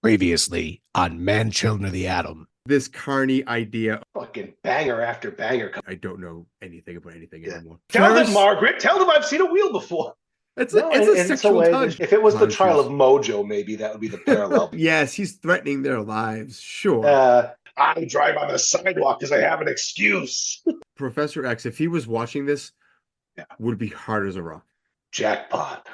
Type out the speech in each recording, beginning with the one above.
Previously on Man Children of the Atom. This carny idea. Fucking banger after banger. I don't know anything about anything anymore. Tell them, Margaret. Tell them I've seen a wheel before. It's a sexual touch. If it was the trial of Mojo, maybe that would be the parallel. Yes, he's threatening their lives. Sure. I drive on the sidewalk because I have an excuse. Professor X, if he was watching this, would be hard as a rock. Jackpot.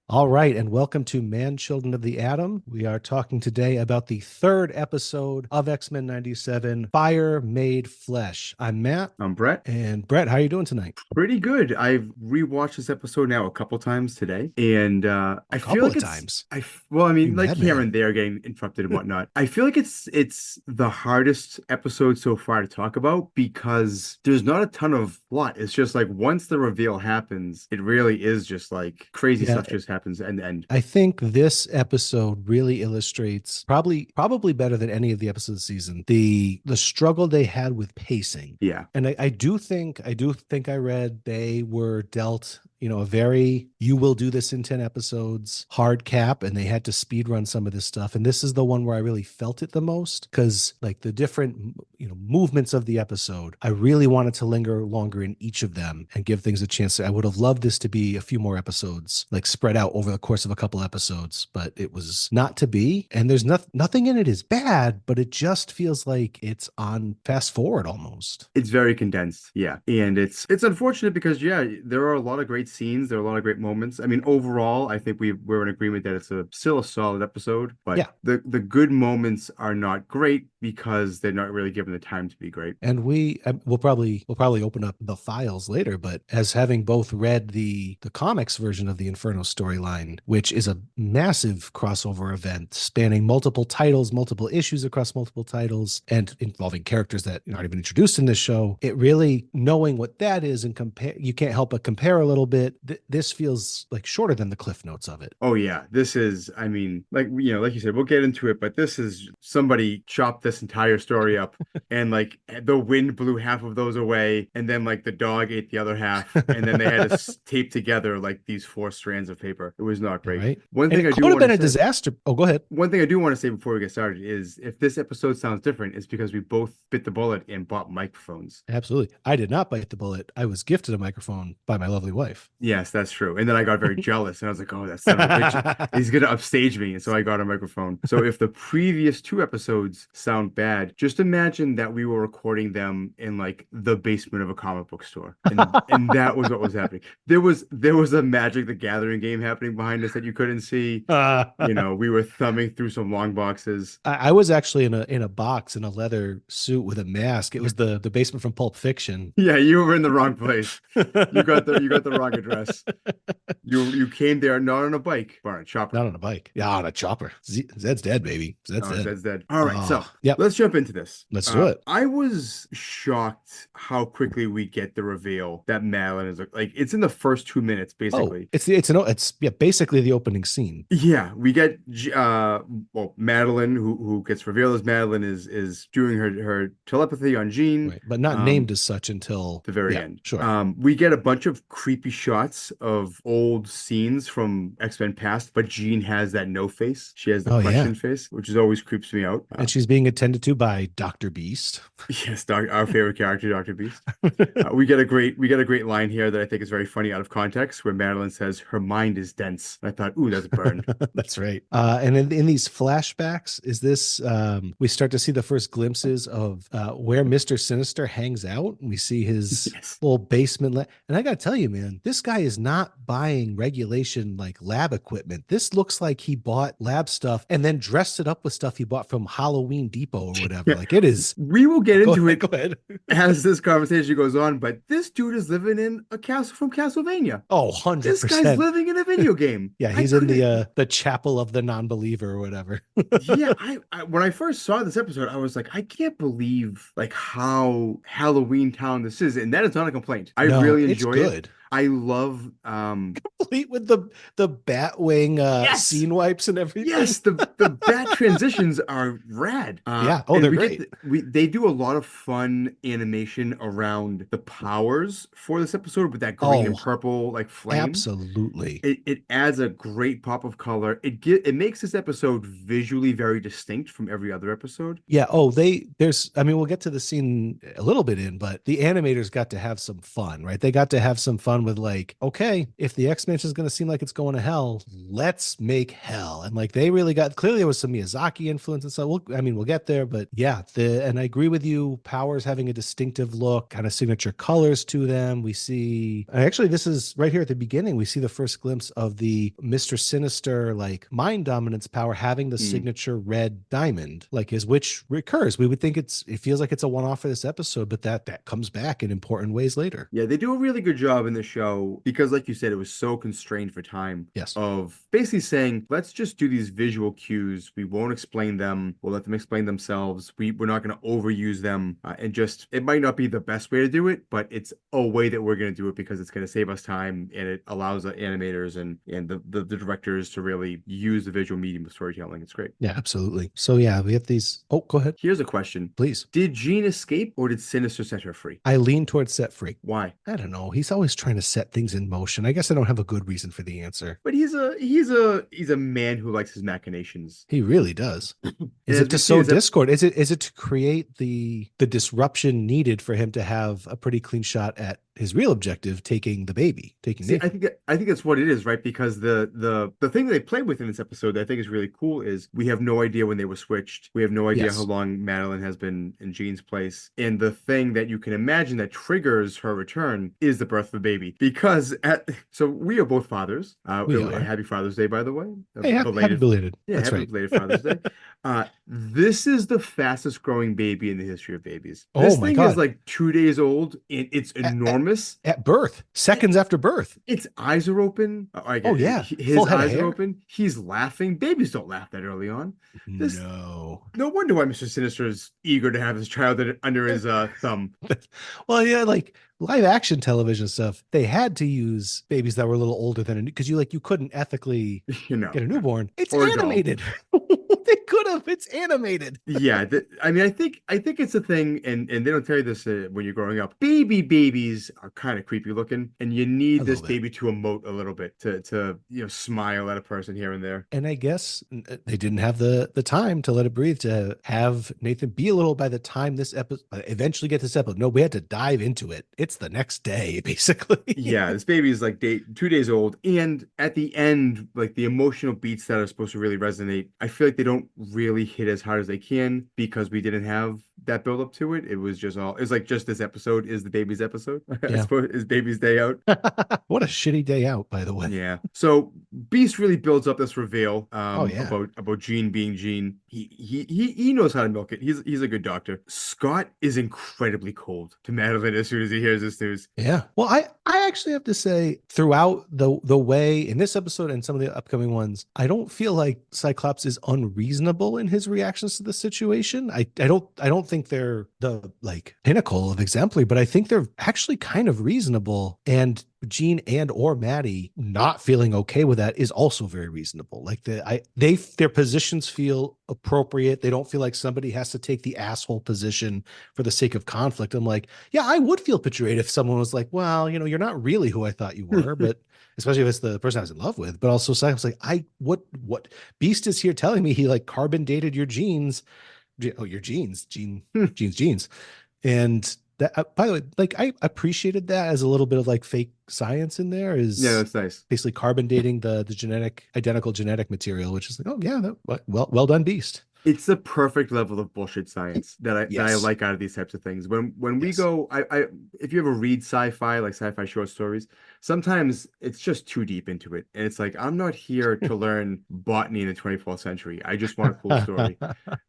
All right, and welcome to Man Children of the Atom. We are talking today about the third episode of X-Men 97, Fire Made Flesh. I'm Matt. I'm Bret. And Bret, how are you doing tonight? Pretty good. I've rewatched this episode now a couple times today, and I feel like times. Like here and there getting interrupted and whatnot. I feel like it's the hardest episode so far to talk about because there's not a ton of plot. It's just like once the reveal happens, it really is just like crazy stuff just happens. And I think this episode really illustrates probably better than any of the episodes of the season the struggle they had with pacing. Yeah, and I do think I read they were dealt a very you will do this in 10 episodes hard cap, and they had to speed run some of this stuff. And this is the one where I really felt it the most because like the different movements of the episode, I really wanted to linger longer in each of them and give things a chance. I would have loved this to be a few more episodes, like spread out over the course of a couple episodes, but it was not to be. And there's nothing in it is bad, but it just feels like it's on fast forward almost. It's very condensed. Yeah. And it's unfortunate because there are a lot of great scenes. There are a lot of great moments. I mean, overall, I think we're in agreement that it's still a solid episode, but the good moments are not great because they're not really given the time to be great. And we'll probably open up the files later, but as having both read the comics version of the Inferno storyline, which is a massive crossover event spanning multiple titles, multiple issues across multiple titles, and involving characters that aren't even introduced in this show, it really, knowing what that is and compare, you can't help but compare a little bit. This feels like shorter than the cliff notes of it. Oh yeah, this is, I mean, like you said, we'll get into it, but this is somebody chopped this entire story up and like the wind blew half of those away, and then like the dog ate the other half, and then they had to tape together like these 4 strands of paper. It was not great. Right. One thing it could have been a disaster. Oh, go ahead. One thing I do want to say before we get started is if this episode sounds different, it's because we both bit the bullet and bought microphones. Absolutely. I did not bite the bullet. I was gifted a microphone by my lovely wife. Yes, that's true. And then I got very jealous and I was like, oh, that's son of a bitch. He's going to upstage me. And so I got a microphone. So if the previous 2 episodes sound bad, just imagine that we were recording them in like the basement of a comic book store. And that was what was happening. There was a Magic the Gathering game happening behind us that you couldn't see. We were thumbing through some long boxes. I was actually in a box in a leather suit with a mask. It was the basement from Pulp Fiction. Yeah, you were in the wrong place. You got the wrong address. You came there not on a bike, but on a chopper. Not on a bike. Yeah, on a chopper. Zed's dead, baby. Zed's dead. All right, so let's jump into this. Let's do it. I was shocked how quickly we get the reveal that Madeline is like it's in the first 2 minutes, basically. It's basically the opening scene. Yeah, we get Madeline, who gets revealed as Madeline, is doing her telepathy on Jean, right, but not named as such until the very end. Sure. We get a bunch of creepy shots of old scenes from X-Men past, but Jean has that no face. She has the question face, which is always creeps me out. And she's being attended to by Dr. Beast. Yes, our favorite character, Dr. Beast. We get a great line here that I think is very funny out of context, where Madeline says her mind is dense. And I thought, ooh, that's a burn. That's right. And in these flashbacks, is this we start to see the first glimpses of where Mr. Sinister hangs out. We see his little basement. And I got to tell you, man, this guy is not buying regulation like lab equipment. This looks like he bought lab stuff and then dressed it up with stuff he bought from Halloween Depot or whatever. Yeah. Like it is. We will get into it Go ahead. as this conversation goes on, but this dude is living in a castle from Castlevania. Oh, 100%. This guy's living in a video game. Yeah, he's in the chapel of the non-believer or whatever. Yeah, I when I first saw this episode, I was like, I can't believe like how Halloween Town this is, and that is not a complaint. I really enjoy it. I love complete with the Batwing scene wipes and everything. Yes, the bat transitions are rad. Yeah, they're great. They do a lot of fun animation around the powers for this episode with that green and purple like flame. Absolutely. It adds a great pop of color. It makes this episode visually very distinct from every other episode. Yeah. We'll get to the scene a little bit in, but the animators got to have some fun, right? They got to have some fun with like, okay, if the X-Mansion is going to seem like it's going to hell, let's make hell. And like they really clearly there was some Miyazaki influence and so we'll get there, but yeah, and I agree with you, powers having a distinctive look, kind of signature colors to them. We see, actually this is right here at the beginning, we see the first glimpse of the Mr. Sinister like mind dominance power having the signature red diamond, like which recurs. We would think it feels like it's a one-off for this episode, but that comes back in important ways later. Yeah, they do a really good job in the show because like you said, it was so constrained for time. Yes. Of basically saying, let's just do these visual cues. We won't explain them. We'll let them explain themselves. We're not going to overuse them. And just, it might not be the best way to do it, but it's a way that we're going to do it because it's going to save us time and it allows the animators and the directors to really use the visual medium of storytelling. It's great. Yeah, absolutely. So yeah, we have these. Oh, go ahead. Here's a question. Please. Did Jean escape or did Sinister set her free? I lean towards set free. Why? I don't know. He's always trying to set things in motion. I guess I don't have a good reason for the answer. But he's a man who likes his machinations. He really does. Is it to sow discord? Is it to create the disruption needed for him to have a pretty clean shot at his real objective, taking the baby, I think that's what it is, right? Because the thing that they play with in this episode that I think is really cool is we have no idea when they were switched. We have no idea how long Madeline has been in Jean's place. And the thing that you can imagine that triggers her return is the birth of a baby. Because so we are both fathers. Happy Father's Day, by the way. Hey, happy belated. Yeah, that's happy right. belated Father's Day. This is the fastest growing baby in the history of babies. Oh this my thing God. is like 2 days old. And it's enormous. At birth, seconds after birth. Its eyes are open. His Full head of eyes hair. are open. He's laughing. Babies don't laugh that early on. No wonder why Mr. Sinister is eager to have his child under his thumb. Well, yeah, like live action television stuff, they had to use babies that were a little older than because you couldn't ethically get a newborn. It's animated. They could have. It's animated. Yeah, I think it's a thing, and they don't tell you this when you're growing up. Babies are kind of creepy looking, and you need this baby to emote a little bit to smile at a person here and there. And I guess they didn't have the time to let it breathe, to have Nathan be a little by the time this episode eventually get this episode. No, we had to dive into it. It's the next day, basically. Yeah, this baby is like 2 days old, and at the end, like the emotional beats that are supposed to really resonate, I feel like they don't really hit as hard as they can because we didn't have that build up to it. It was like just this episode is the baby's episode. Yeah. I suppose is baby's day out. What a shitty day out, by the way. Yeah. So Beast really builds up this reveal about Jean being Jean. He knows how to milk it. He's a good doctor. Scott is incredibly cold to Madeline as soon as he hears this news. Yeah. Well, I actually have to say throughout the way in this episode and some of the upcoming ones, I don't feel like Cyclops is unreasonable in his reactions to the situation. I don't think they're the like pinnacle of exemplary, but I think they're actually kind of reasonable. And Jean and or Maddie not feeling okay with that is also very reasonable. Like their positions feel appropriate. They don't feel like somebody has to take the asshole position for the sake of conflict. I'm like, yeah, I would feel betrayed if someone was like, well, you're not really who I thought you were, but especially if it's the person I was in love with. But also Cyclops like, what Beast is here telling me he like carbon dated your genes. Oh, your genes, genes. And that, by the way, like I appreciated that as a little bit of like fake science in there. That's nice. Basically carbon dating the identical genetic material, which is like, oh yeah, well done, Beast. It's the perfect level of bullshit science that I Yes. like out of these types of things. When we Yes. go, I if you ever read sci-fi, like sci-fi short stories, sometimes it's just too deep into it. And it's like, I'm not here to learn botany in the 24th century. I just want a cool story.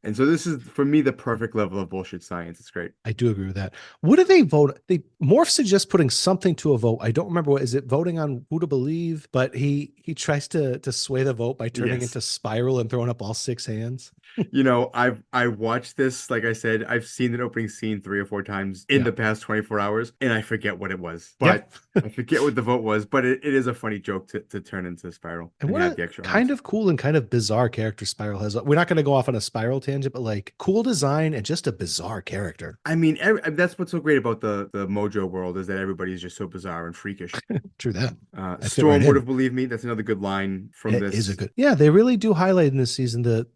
And so this is for me the perfect level of bullshit science. It's great. I do agree with that. What do they vote? They Morph suggests putting something to a vote. I don't remember what is it voting on who to believe, but he tries to sway the vote by turning Yes. into Spiral and throwing up all six hands. I watched this, like I said, I've seen the opening scene 3 or 4 times in Yeah. the past 24 hours, and I forget what it was. Yeah. But I forget what the vote was, but it is a funny joke to turn into Spiral And and what have a the extra kind arms. of cool and kind of bizarre character Spiral has. We're not going to go off on a Spiral tangent, but like cool design and just a bizarre character. I mean, that's what's so great about the Mojo world is that everybody's just so bizarre and freakish. True that. I fit right Storm would in. have believed me. That's another good line from It is a this. good. Yeah, they really do highlight in this season the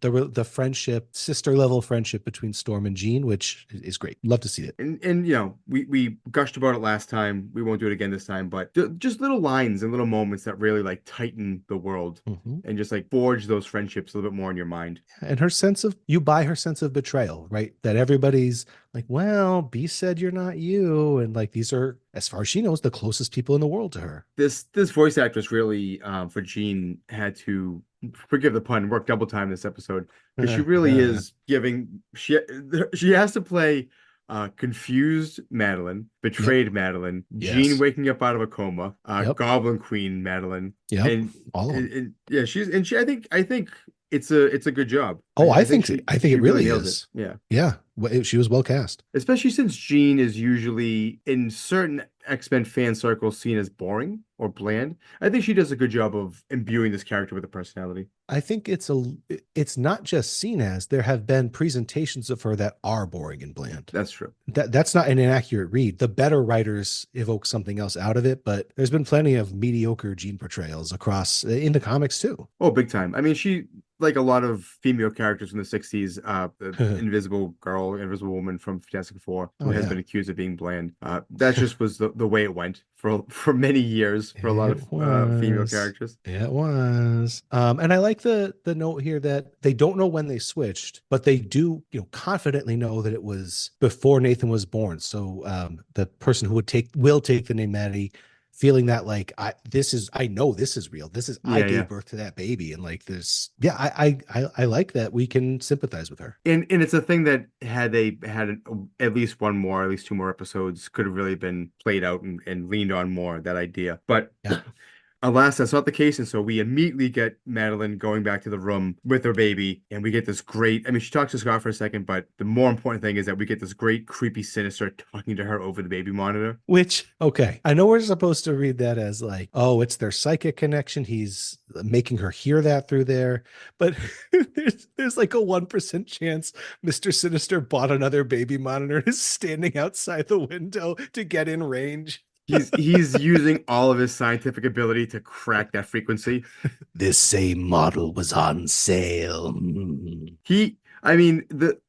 friendship, sister level friendship between Storm and Jean, which is great. Love to see it. And we gushed about it last time. We won't do it again this time, but just little lines and little moments that really like tighten the world Mhm. and just like forge those friendships a little bit more in your mind. And her sense of you buy her sense of betrayal, right? That everybody's like, well, B said you're not you, and like these are, as far as she knows, the closest people in the world to her. This voice actress really for Jean had to, forgive the pun, work double time this episode because she really is giving she has to play confused Madeline, betrayed Madeline, Jean Yes. waking up out of a coma, Yep. Goblin Queen Madeline, Yep. and, All of them. yeah, she I think it's a good job. Oh, I think think she I think she it really really nails is. it. Yeah. Yeah. She was well cast. Especially since Jean is usually in certain X-Men fan circles seen as boring or bland. I think she does a good job of imbuing this character with a personality. I think it's not just seen as, there have been presentations of her that are boring and bland. That's true. That's not an inaccurate read. The better writers evoke something else out of it, but there's been plenty of mediocre Jean portrayals across in the comics too. Oh, big time. I mean, she, like a lot of female characters in the 60s, the Invisible Girl, Invisible Woman from Fantastic Four, who Oh, has yeah. been accused of being bland. That just was the way it went for many years for a lot It of female was. characters. It was. And I like the note here that they don't know when they switched, but they do, confidently know that it was before Nathan was born. So the person who will take the name Maddie, feeling that like I know this is real. I Yeah, gave yeah. birth to that baby, and like this, yeah, I like that we can sympathize with her. And it's a thing that had they had at least at least two more episodes could have really been played out and leaned on more, that idea. But Yeah. alas, that's not the case. And so we immediately get Madeline going back to the room with her baby. And we get this great, I mean, she talks to Scott for a second, but the more important thing is that we get this great, creepy, sinister talking to her over the baby monitor. Which, okay, I know we're supposed to read that as like, oh, it's their psychic connection. He's making her hear that through there. But there's like a 1% chance Mr. Sinister bought another baby monitor and is standing outside the window to get in range. He's using all of his scientific ability to crack that frequency. This same model was on sale. I mean,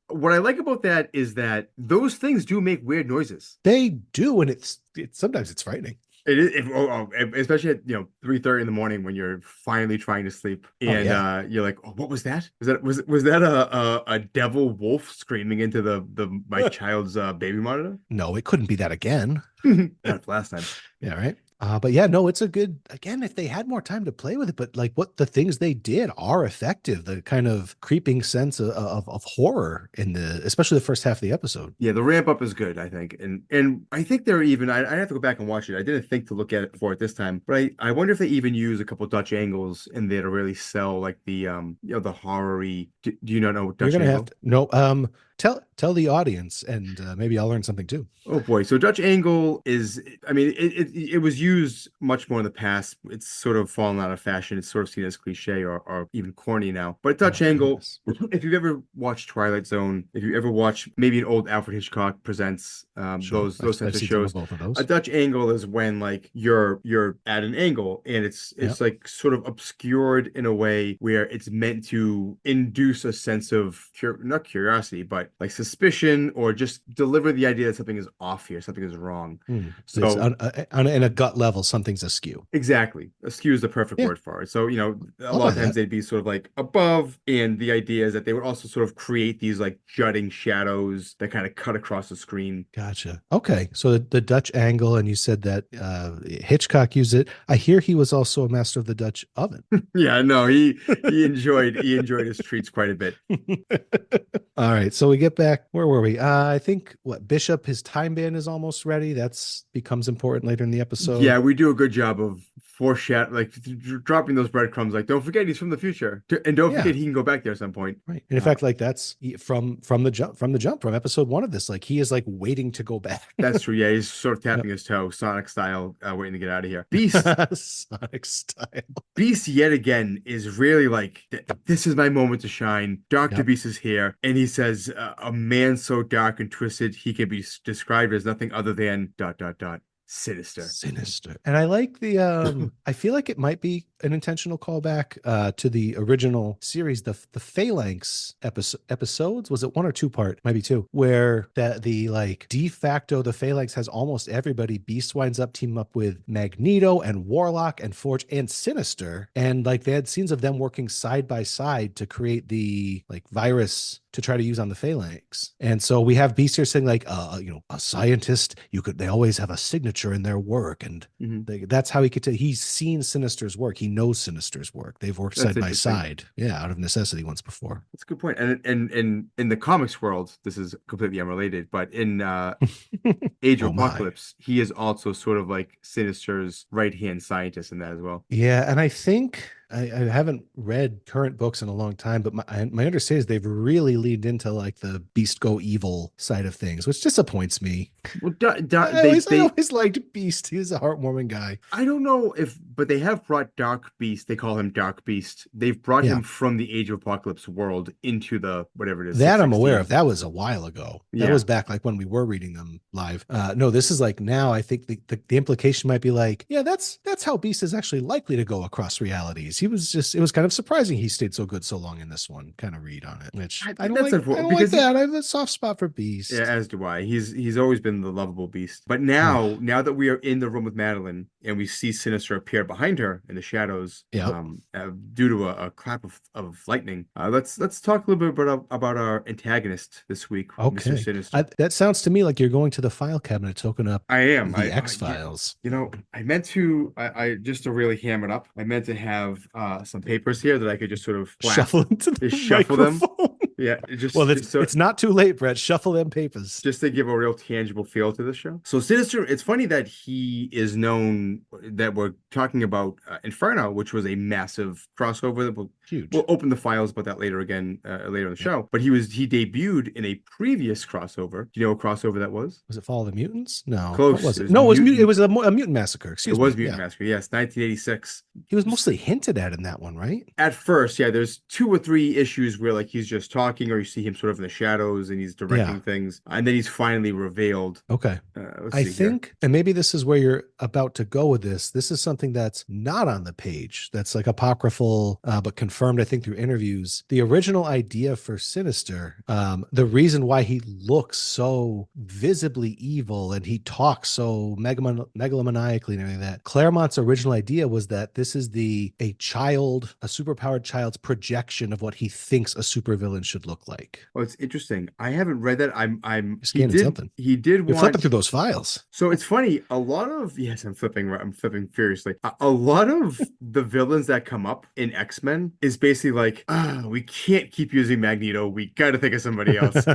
what I like about that is that those things do make weird noises. They do, and it's sometimes it's frightening. It is, especially at 3:30 in the morning when you're finally trying to sleep, and yeah. you're like, "Oh, what was that? Was that a devil wolf screaming into my child's baby monitor?" No, it couldn't be that again. Not last time. Yeah, right. But yeah, no, it's a good, again, if they had more time to play with it, but like what the things they did are effective, the kind of creeping sense of horror especially the first half of the episode. Yeah, the ramp up is good, I think. And I think they're even, I have to go back and watch it. I didn't think to look at it for it this time, but I wonder if they even use a couple Dutch angles in there to really sell like the the horror-y. Do you not know what Dutch You're gonna angle? have to tell the audience, and maybe I'll learn something too. Oh boy. So Dutch angle is, I mean, it was used much more in the past. It's sort of fallen out of fashion. It's sort of seen as cliche or even corny now. But Dutch angle, if you've ever watched Twilight Zone, if you ever watch maybe an old Alfred Hitchcock presents those types of shows, both of those. a Dutch angle is when like you're at an angle and it's like sort of obscured in a way where it's meant to induce a sense of not curiosity, but like suspicion or just deliver the idea that something is off here, something is wrong. So in a gut level, something's askew. exactly. Askew is the perfect word for it. So, a lot of times they'd be sort of like above, and the idea is that they would also sort of create these like jutting shadows that kind of cut across the screen. Gotcha. Okay. So the Dutch angle, and you said that Hitchcock used it. I hear he was also a master of the Dutch oven. Yeah, no, he enjoyed his treats quite a bit. All right. So we get back. Where were we? I think Bishop, his time band is almost ready. That's becomes important later in the episode. Yeah, we do a good job of dropping those breadcrumbs. Like, don't forget he's from the future, and don't forget he can go back there at some point. Right. And in fact, like that's from the jump from episode 1 of this. Like he is like waiting to go back. That's true. Yeah, he's sort of tapping his toe, Sonic style, waiting to get out of here. Beast, Sonic style. Beast yet again is really like, this is my moment to shine. Dr. Beast is here, and he says, a man so dark and twisted he can be described as nothing other than ... Sinister. And I like the I feel like it might be an intentional callback to the original series, the Phalanx episodes. Was it 1 or 2 part? Maybe 2, where the like de facto the Phalanx has almost everybody. Beast winds up teaming up with Magneto and Warlock and Forge and Sinister, and like they had scenes of them working side by side to create the like virus to try to use on the Phalanx. And so we have Beast here saying like, a scientist, they always have a signature in their work. And that's how he's seen Sinister's work. He knows Sinister's work. They've worked side by side. Yeah. Out of necessity once before. That's a good point. And in the comics world, this is completely unrelated, but in Age of Apocalypse, he is also sort of like Sinister's right-hand scientist in that as well. Yeah. And I think I haven't read current books in a long time, but my understanding is they've really leaned into like the Beast go evil side of things, which disappoints me. Well, I always liked Beast. He was a heartwarming guy. I don't know but they have brought Dark Beast. They call him Dark Beast. They've brought him from the Age of Apocalypse world into the whatever it is. That I'm aware of. That was a while ago. That was back like when we were reading them live. No, this is like now. I think the implication might be like, yeah, that's how Beast is actually likely to go across realities. It was kind of surprising he stayed so good so long in this one. Kind of read on it, which I don't like that. I have a soft spot for Beast. Yeah, as do I. He's always been the lovable Beast. But now that we are in the room with Madeline and we see Sinister appear behind her in the shadows, due to a clap of lightning, let's talk a little bit about our antagonist this week, okay. Mr. Sinister. That sounds to me like you're going to the file cabinet to open up. I am the X-Files. I meant to. I just to really ham it up. I meant to have some papers here that I could just sort of shuffle into the shuffle them. Yeah, it's not too late, Brett. Shuffle them papers just to give a real tangible feel to the show. So Sinister, it's funny that he is known, that we're talking about Inferno, which was a massive crossover. Huge. We'll open the files about that later again, later in the show. But he debuted in a previous crossover. Do you know what crossover that was? Was it Fall of the Mutants? No. Close. What was it? No, it was a Mutant Massacre. Excuse me. It was Mutant Massacre. Yes, 1986. He was mostly hinted at in that one, right? At first, yeah. There's 2 or 3 issues where like he's just talking, or you see him sort of in the shadows and he's directing things, and then he's finally revealed. Okay. I think, and maybe this is where you're about to go with this. This is something that's not on the page. That's like apocryphal, but confirmed, I think, through interviews. The original idea for Sinister, the reason why he looks so visibly evil and he talks so megalomaniacally and everything, that Claremont's original idea was that this is a superpowered child's projection of what he thinks a supervillain should look like. Well, it's interesting. I haven't read that. He did. You're flipping through those files. So it's funny. A lot of I'm flipping furiously. A lot of the villains that come up in X-Men is basically like, we can't keep using Magneto. We got to think of somebody else.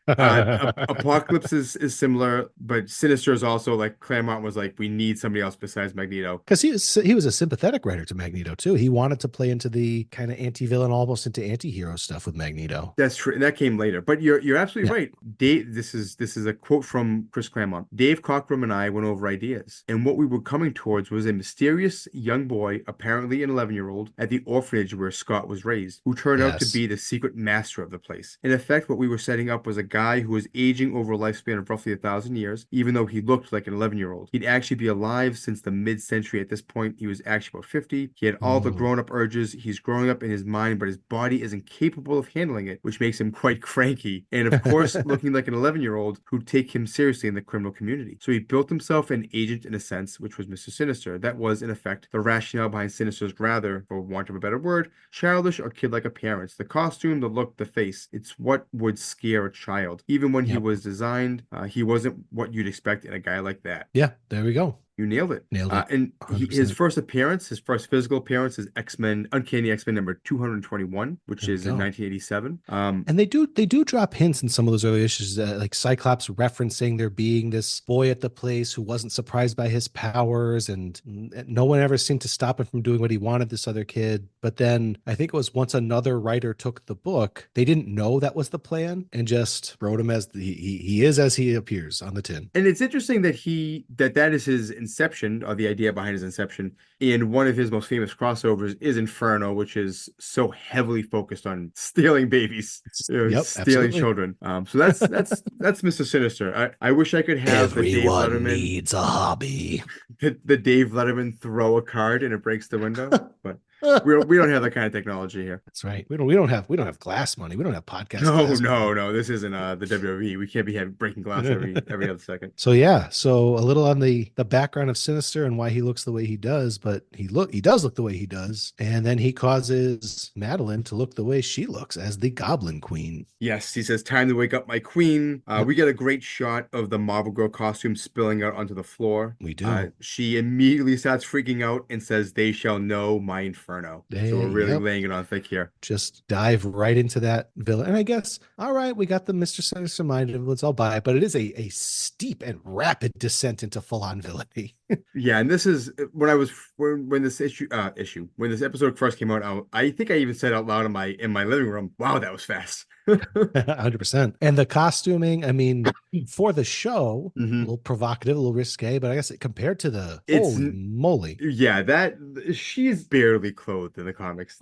Apocalypse is similar, but Sinister is also like, Claremont was like, we need somebody else besides Magneto, because he was a sympathetic writer to Magneto too. He wanted to play into the kind of anti-villain, almost into anti-hero stuff with Magneto. That's true, and that came later. But you're absolutely right. Dave, this is a quote from Chris Claremont. Dave Cockrum and I went over ideas, and what we were coming towards was a mysterious young boy, apparently an 11-year-old, at the orphanage where Scott was raised, who turned out to be the secret master of the place. In effect, what we were setting up was a guy guy who was aging over a lifespan of roughly 1,000 years, even though he looked like an 11-year-old. He'd actually be alive since the mid-century. At this point, he was actually about 50. He had all the grown-up urges. He's growing up in his mind, but his body isn't capable of handling it, which makes him quite cranky. And of course, looking like an 11-year-old who'd take him seriously in the criminal community. So he built himself an agent in a sense, which was Mr. Sinister. That was, in effect, the rationale behind Sinister's rather, for want of a better word, childish or kid-like appearance. The costume, the look, the face. It's what would scare a child. Even when he was designed, he wasn't what you'd expect in a guy like that. Yeah, there we go. You nailed it. Nailed it. And his first appearance, his first physical appearance is Uncanny X-Men number 221, which is in 1987. And they do drop hints in some of those early issues, like Cyclops referencing there being this boy at the place who wasn't surprised by his powers, and no one ever seemed to stop him from doing what he wanted, this other kid. But then I think it was once another writer took the book, they didn't know that was the plan and just wrote him as he is as he appears on the tin. And it's interesting that that is his inception, or the idea behind his inception. And one of his most famous crossovers is Inferno, which is so heavily focused on stealing babies, stealing absolutely. children. So that's Mr. Sinister. I wish I could have Everyone the Dave Letterman needs a hobby. the Dave Letterman throw a card and it breaks the window, but we don't have that kind of technology here. That's right. We don't have glass money. We don't have podcast. No. This isn't the WWE. We can't be breaking glass every other second. So a little on the background of Sinister and why he looks the way he does, but he does look the way he does, and then he causes Madeline to look the way she looks as the Goblin Queen. Yes, he says, "Time to wake up, my queen." We get a great shot of the Marvel Girl costume spilling out onto the floor. We do. She immediately starts freaking out and says, "They shall know my Inferno." So we're really laying it on thick here. Just dive right into that villain. And I guess, all right, we got the Mr. Sinister mind, let's all buy it, but it is a steep and rapid descent into full-on villainy. Yeah, and this is when this when this episode first came out, I think I even said out loud in my living room, "Wow, that was fast." 100%. And the costuming, I mean, for the show, a little provocative, a little risque, but I guess compared to holy moly. Yeah, that she's barely clothed in the comics.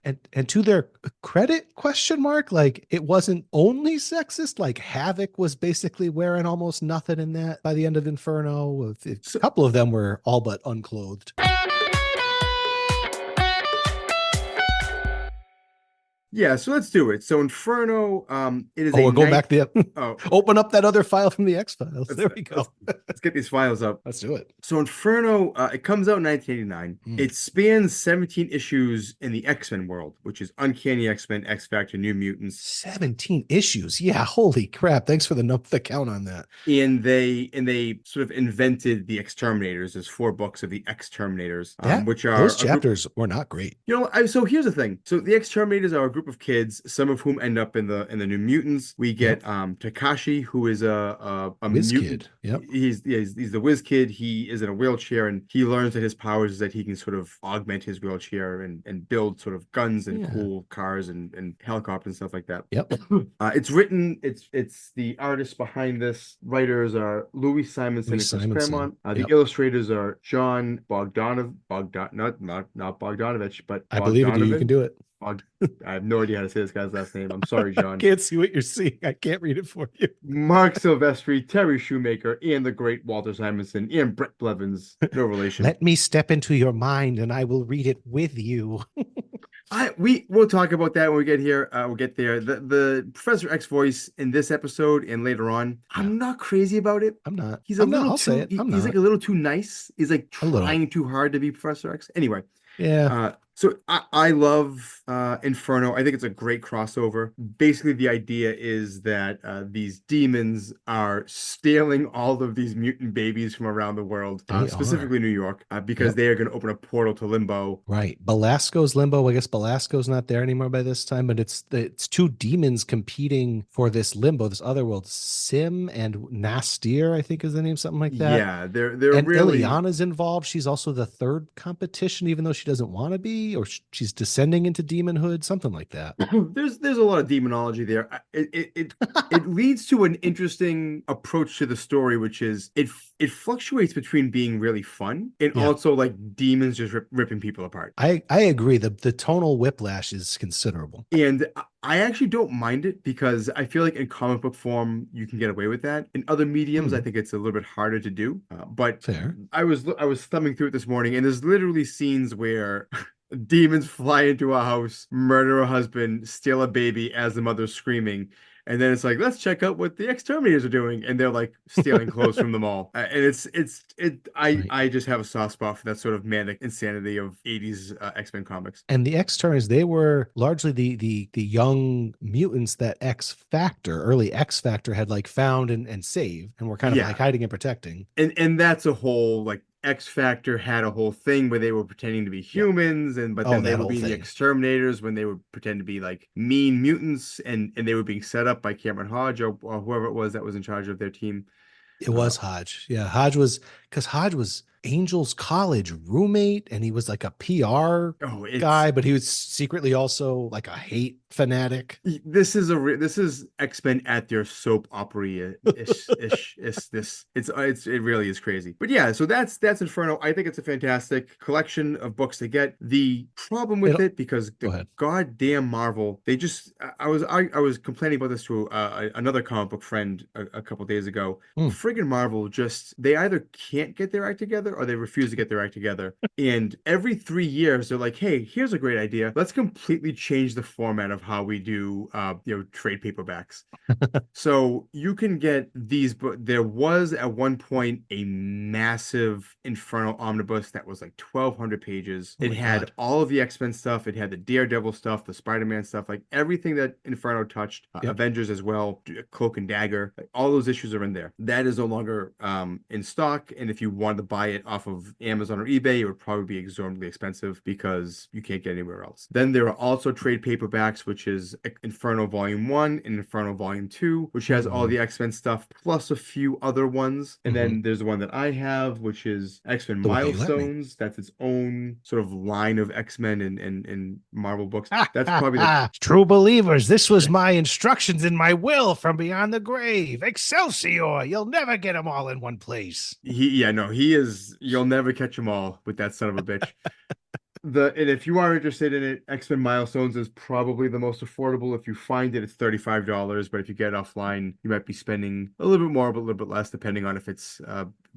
And to their credit, question mark, like it wasn't only sexist, like Havoc was basically wearing almost nothing in that by the end of Inferno. A couple of them were all but unclothed. Yeah, so let's do it. So Inferno, it is we're going back there. Open up that other file from the X-Files. There we go. Let's get these files up. Let's do it. So Inferno, it comes out in 1989. It spans 17 issues in the X-Men world, which is Uncanny X-Men, X-Factor, New Mutants. 17 issues. Yeah, holy crap. Thanks for the count on that. And they sort of invented the Exterminators. There's 4 books of the Exterminators, which are those chapters were not great. So here's the thing. So the Exterminators are a group of kids, some of whom end up in the New Mutants. We get Takashi, who is a whiz mutant. Kid. Yep. He's the whiz kid. He is in a wheelchair, and he learns that his powers is that he can sort of augment his wheelchair and build sort of guns and cool cars and helicopters and stuff like that. Yep. It's the artists behind this. Writers are Louis Simonson and Chris Claremont. The illustrators are John not Bogdanovich, but I believe in you. You can do it. I have no idea how to say this guy's last name. I'm sorry, John. I can't see what you're seeing. I can't read it for you. Mark Silvestri, Terry Shoemaker, and the great Walter Simonson, and Bret Blevins. No relation. Let me step into your mind and I will read it with you. We'll talk about that when we get here. We'll get there. The Professor X voice in this episode and later on, I'm not crazy about it. I'm not. He's like a little too nice. He's like trying too hard to be Professor X. Anyway. Yeah. So I love Inferno. I think it's a great crossover. Basically, the idea is that these demons are stealing all of these mutant babies from around the world, specifically New York, because they are going to open a portal to Limbo. Right. Belasco's Limbo. I guess Belasco's not there anymore by this time, but it's 2 demons competing for this Limbo, this other world. Sim and Nastir, I think is the name, something like that. Yeah, they're and really... Ileana's involved. She's also the third competition, even though she doesn't want to be. maybe, or she's descending into demonhood, something like that. There's a lot of demonology there. It leads to an interesting approach to the story, which is it fluctuates between being really fun and also like demons just ripping people apart. I agree. The tonal whiplash is considerable. And I actually don't mind it because I feel like in comic book form you can get away with that. In other mediums, I think it's a little bit harder to do. But fair. I was thumbing through it this morning, and there's literally scenes where demons fly into a house, murder a husband, steal a baby as the mother's screaming. And then it's like, let's check out what the exterminators are doing, and they're like stealing clothes from the mall. And I just have a soft spot for that sort of manic insanity of 80s X-Men comics. And the exterminators, they were largely the young mutants that early X Factor had like found and saved, and were kind of like hiding and protecting. And that's a whole like X Factor had a whole thing where they were pretending to be humans, but then they were being the exterminators when they would pretend to be like mean mutants, and they were being set up by Cameron Hodge or whoever it was that was in charge of their team. It was Hodge. Yeah, Hodge was Angel's college roommate, and he was like a PR guy, but he was secretly also like a hate fanatic. This is X-Men at their soap opera ish. It really is crazy. But yeah, so that's Inferno. I think it's a fantastic collection of books to get. The problem with it because the goddamn Marvel, they just I was complaining about this to another comic book friend a couple days ago. Friggin' Marvel they either can't get their act together or they refuse to get their act together. And every 3 years they're like, hey, here's a great idea. Let's completely change the format of how we do trade paperbacks. So you can get these, but there was at one point a massive Inferno omnibus that was like 1,200 pages. It had all of the X-Men stuff. It had the Daredevil stuff, the Spider-Man stuff, like everything that Inferno touched, Avengers as well, Cloak and Dagger, like all those issues are in there. That is no longer in stock. And if you wanted to buy it off of Amazon or eBay, it would probably be exorbitantly expensive because you can't get anywhere else. Then there are also trade paperbacks, which is Inferno Volume 1 and Inferno Volume 2, which has all the X-Men stuff plus a few other ones. And then there's the one that I have, which is X-Men Milestones. That's its own sort of line of X-Men and Marvel books. That's probably true believers. This was my instructions in my will from beyond the grave. Excelsior! You'll never get them all in one place. He is. You'll never catch them all with that son of a bitch. And if you are interested in it, X-Men Milestones is probably the most affordable. If you find it, it's $35. But if you get it offline, you might be spending a little bit more, but a little bit less, depending on if it's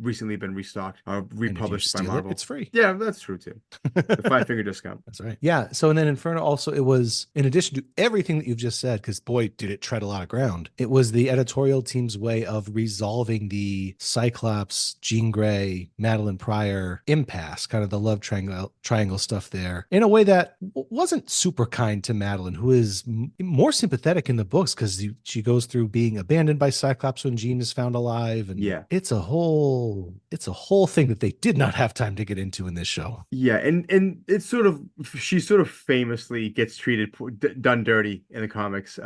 recently been restocked or republished by Marvel. It's free. Yeah, that's true too. The 5-finger discount. That's right. Yeah. So and then Inferno also, it was in addition to everything that you've just said, because boy, did it tread a lot of ground. It was the editorial team's way of resolving the Cyclops, Jean Grey, Madeline Pryor impasse, kind of the love triangle stuff there, in a way that wasn't super kind to Madeline, who is more sympathetic in the books because she goes through being abandoned by Cyclops when Jean is found alive, and it's a whole thing that they did not have time to get into in this show. Yeah, and it's she sort of famously gets done dirty in the comics.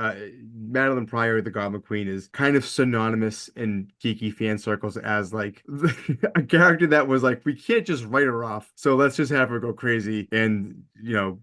Madeline Pryor, the Goblin Queen, is kind of synonymous in geeky fan circles as like a character that was like, we can't just write her off, so let's just have her go crazy and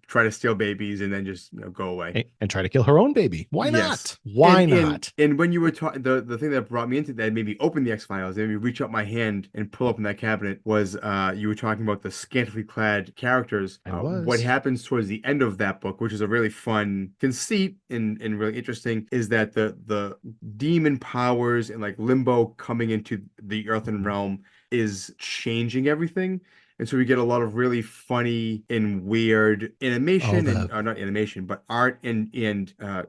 try to steal babies and then just go away and try to kill her own baby. Why not? Why not? And when you were talking, the thing that brought me into that, made me open the X-Files, made me reach up my hand and pull up in that cabinet, was you were talking about the scantily clad characters. What happens towards the end of that book, which is a really fun conceit and really interesting, is that the demon powers and like Limbo coming into the earthen realm is changing everything. And so we get a lot of really funny and weird animation, not animation, but art and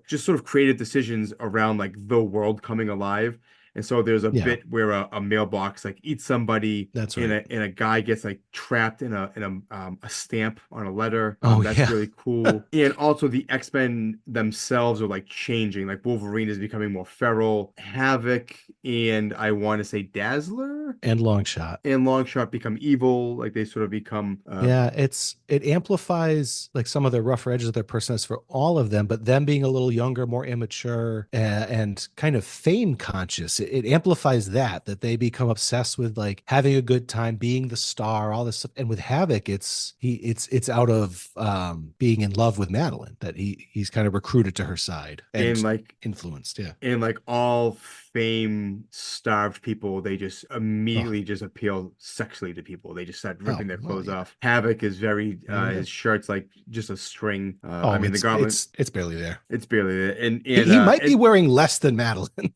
just sort of creative decisions around like the world coming alive. And so there's a bit where a mailbox like eats somebody. That's right. And a guy gets like trapped in a stamp on a letter. That's really cool. And also the X-Men themselves are like changing. Like Wolverine is becoming more feral. Havoc and I want to say Dazzler and Longshot become evil. Like they sort of become. It amplifies like some of the rougher edges of their personalities for all of them, but them being a little younger, more immature, and kind of fame conscious. it amplifies that they become obsessed with like having a good time, being the star, all this stuff. And with Havoc, it's out of being in love with Madeline that he's kind of recruited to her side and like influenced. Yeah. And like all fame starved people, they just immediately just appeal sexually to people. They just start ripping their clothes off. Havoc is very his shirt's like just a string. I mean the goblin it's barely there. It's barely there. And he might be wearing less than Madeline.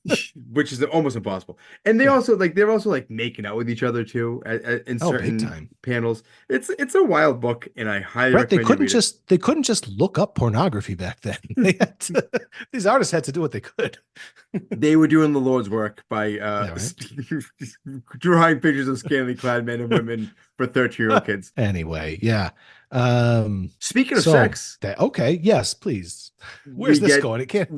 which is almost impossible. And they're also like making out with each other too in certain panels. It's a wild book, and I highly recommend they couldn't just look up pornography back then. They had these artists had to do what they could. They were doing the Lord's work by drawing pictures of scantily clad men and women for 13-year-old kids. Anyway, yeah. Speaking of sex, yes, please. Where's this going? It can't.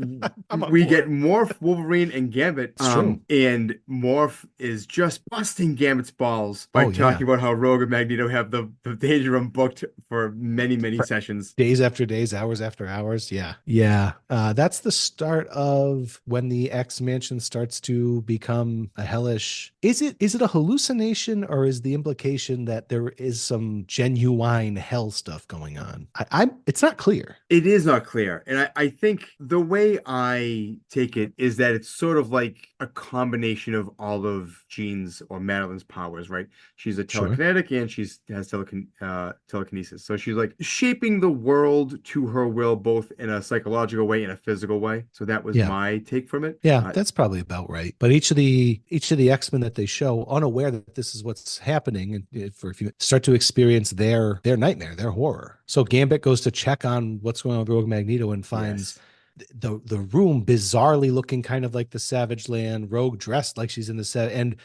We get Morph, Wolverine, and Gambit. True. And Morph is just busting Gambit's balls by talking about how Rogue and Magneto have the Danger Room booked for many sessions, days after days, hours after hours. Yeah. That's the start of when the X Mansion starts to become a hellish. Is it a hallucination, or is the implication that there is some genuine hell stuff going on? It's not clear. It is not clear. And I think the way I take it is that it's sort of like a combination of all of Jean's or Madeline's powers, right? She's a telekinetic and she has telekinesis. So she's like shaping the world to her will, both in a psychological way and a physical way. So that was my take from it. Yeah, that's probably about right. But each of the X-Men that they show, unaware that this is what's happening, and for if you start to experience their nightmare, their horror. So Gambit goes to check on what's going on with Rogue Magneto and finds the room bizarrely looking kind of like the Savage Land. Rogue dressed like she's in the set, and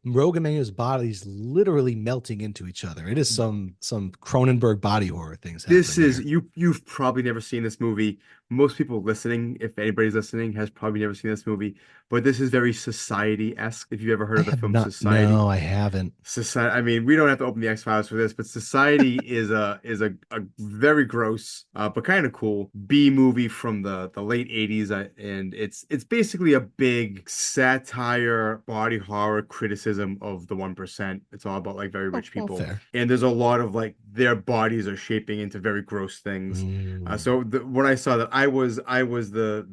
Rogue and Magneto's bodies literally melting into each other. It is some Cronenberg body horror things. This is you've probably never seen this movie. Most people listening, if anybody's listening, has probably never seen this movie. But this is very Society-esque. If you've ever heard of the film Society, no, I haven't. Society. I mean, we don't have to open the X-Files for this, but Society is a very gross but kind of cool B movie from the late '80s, and it's basically a big satire, body horror criticism of the 1%. It's all about like very rich people, and there's a lot of like their bodies are shaping into very gross things. So when I saw that, I was the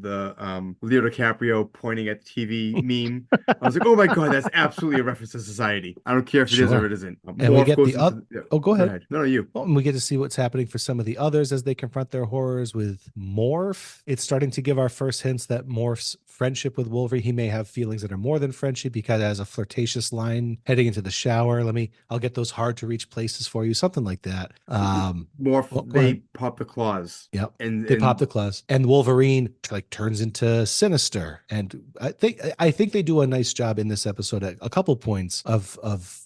Leo DiCaprio pointing at the TV meme. I was like, oh my god, that's absolutely a reference to Society. I don't care if it is or it isn't. And we get the other. Go ahead. No, you. Well, and we get to see what's happening for some of the others as they confront their horrors with Morph. It's starting to give our first hints that Morph's friendship with Wolverine, he may have feelings that are more than friendship, because as a flirtatious line heading into the shower, I'll get those hard to reach places for you, something like that. Morph, they pop the claws. Yep. And they pop the claws, and Wolverine like turns into Sinister. And I think they do a nice job in this episode at a couple points of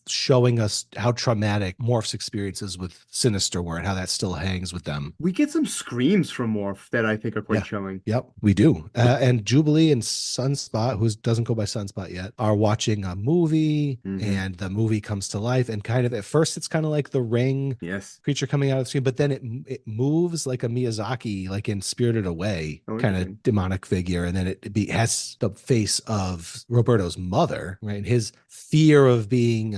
showing us how traumatic Morph's experiences with Sinister were and how that still hangs with them. We get some screams from Morph that I think are quite chilling. Yep, we do. And Jubilee and Sunspot, who doesn't go by Sunspot yet, are watching a movie, and the movie comes to life, and kind of at first it's kind of like the Ring creature coming out of the screen, but then it moves like a Miyazaki, like in Spirited Away, kind of demonic figure, and then it has the face of Roberto's mother, right? And his fear of being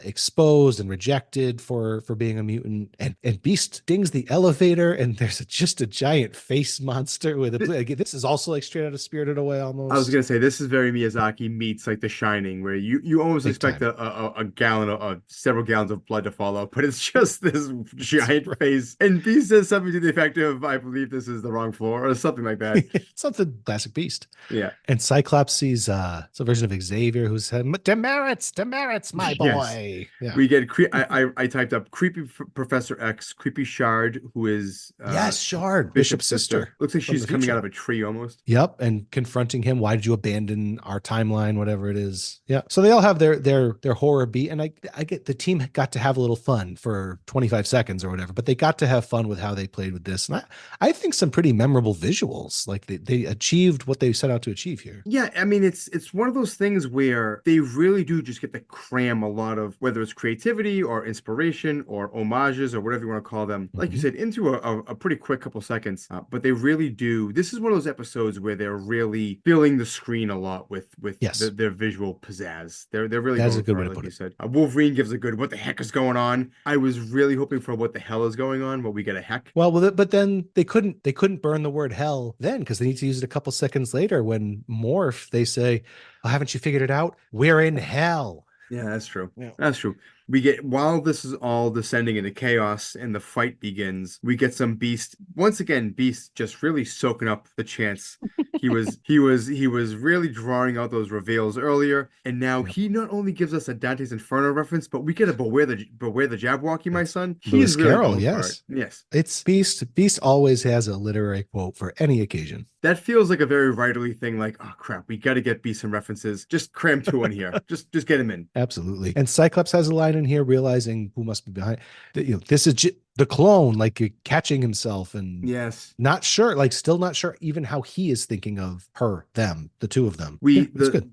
exposed and rejected for being a mutant, and Beast stings the elevator, and there's just a giant face monster with this is also like straight out of Spirited Away almost. I was gonna say this is very Miyazaki meets like The Shining, where you almost expect a gallon of several gallons of blood to fall out, but it's just this giant face, and Beast says something to the effect of, I believe this is the wrong floor, or something like that. Something classic Beast. Yeah. And Cyclops sees it's a version of Xavier who said, demerits, my boy. Yeah. We get I typed up creepy Professor X, creepy Shard, who is Shard, Bishop's sister. Looks like she's coming out of a tree almost. Yep, and confronting him. Why did you abandon our timeline? Whatever it is. Yeah. So they all have their horror beat, and I get the team got to have a little fun for 25 seconds or whatever, but they got to have fun with how they played with this, and I think some pretty memorable visuals. Like they achieved what they set out to achieve here. Yeah, I mean it's one of those things where they really do just get to cram a lot of, whether it's creativity or inspiration or homages or whatever you want to call them, like you said, into a pretty quick couple seconds. But they really do. This is one of those episodes where they're really filling the screen a lot with Yes. their visual pizzazz. They're really That's a going good for way it, to like put you it. said. Wolverine gives a good "what the heck is going on." I was really hoping for "what the hell is going on," but we get a heck. Well, but then they couldn't burn the word hell then because they need to use it a couple seconds later when Morph they say, oh, haven't you figured it out? We're in hell. Yeah, that's true. Yeah. That's true. We get while this is all descending into chaos and the fight begins, we get some Beast once again. Beast just really soaking up the chance. He was really drawing out those reveals earlier, and now Yep. he not only gives us a Dante's Inferno reference, but we get a beware the Jabberwocky, my son. Lewis He's really Carroll, going for it. yes. Yes. It's Beast. Beast always has a literary quote for any occasion. That feels like a very writerly thing. Like, oh crap, we got to get Beast some references. Just cram two in here. Just get him in. Absolutely. And Cyclops has a line in here realizing who must be behind. This is the clone, like catching himself and Yes. not sure, like still not sure even how he is thinking of her, them, the two of them. It's good.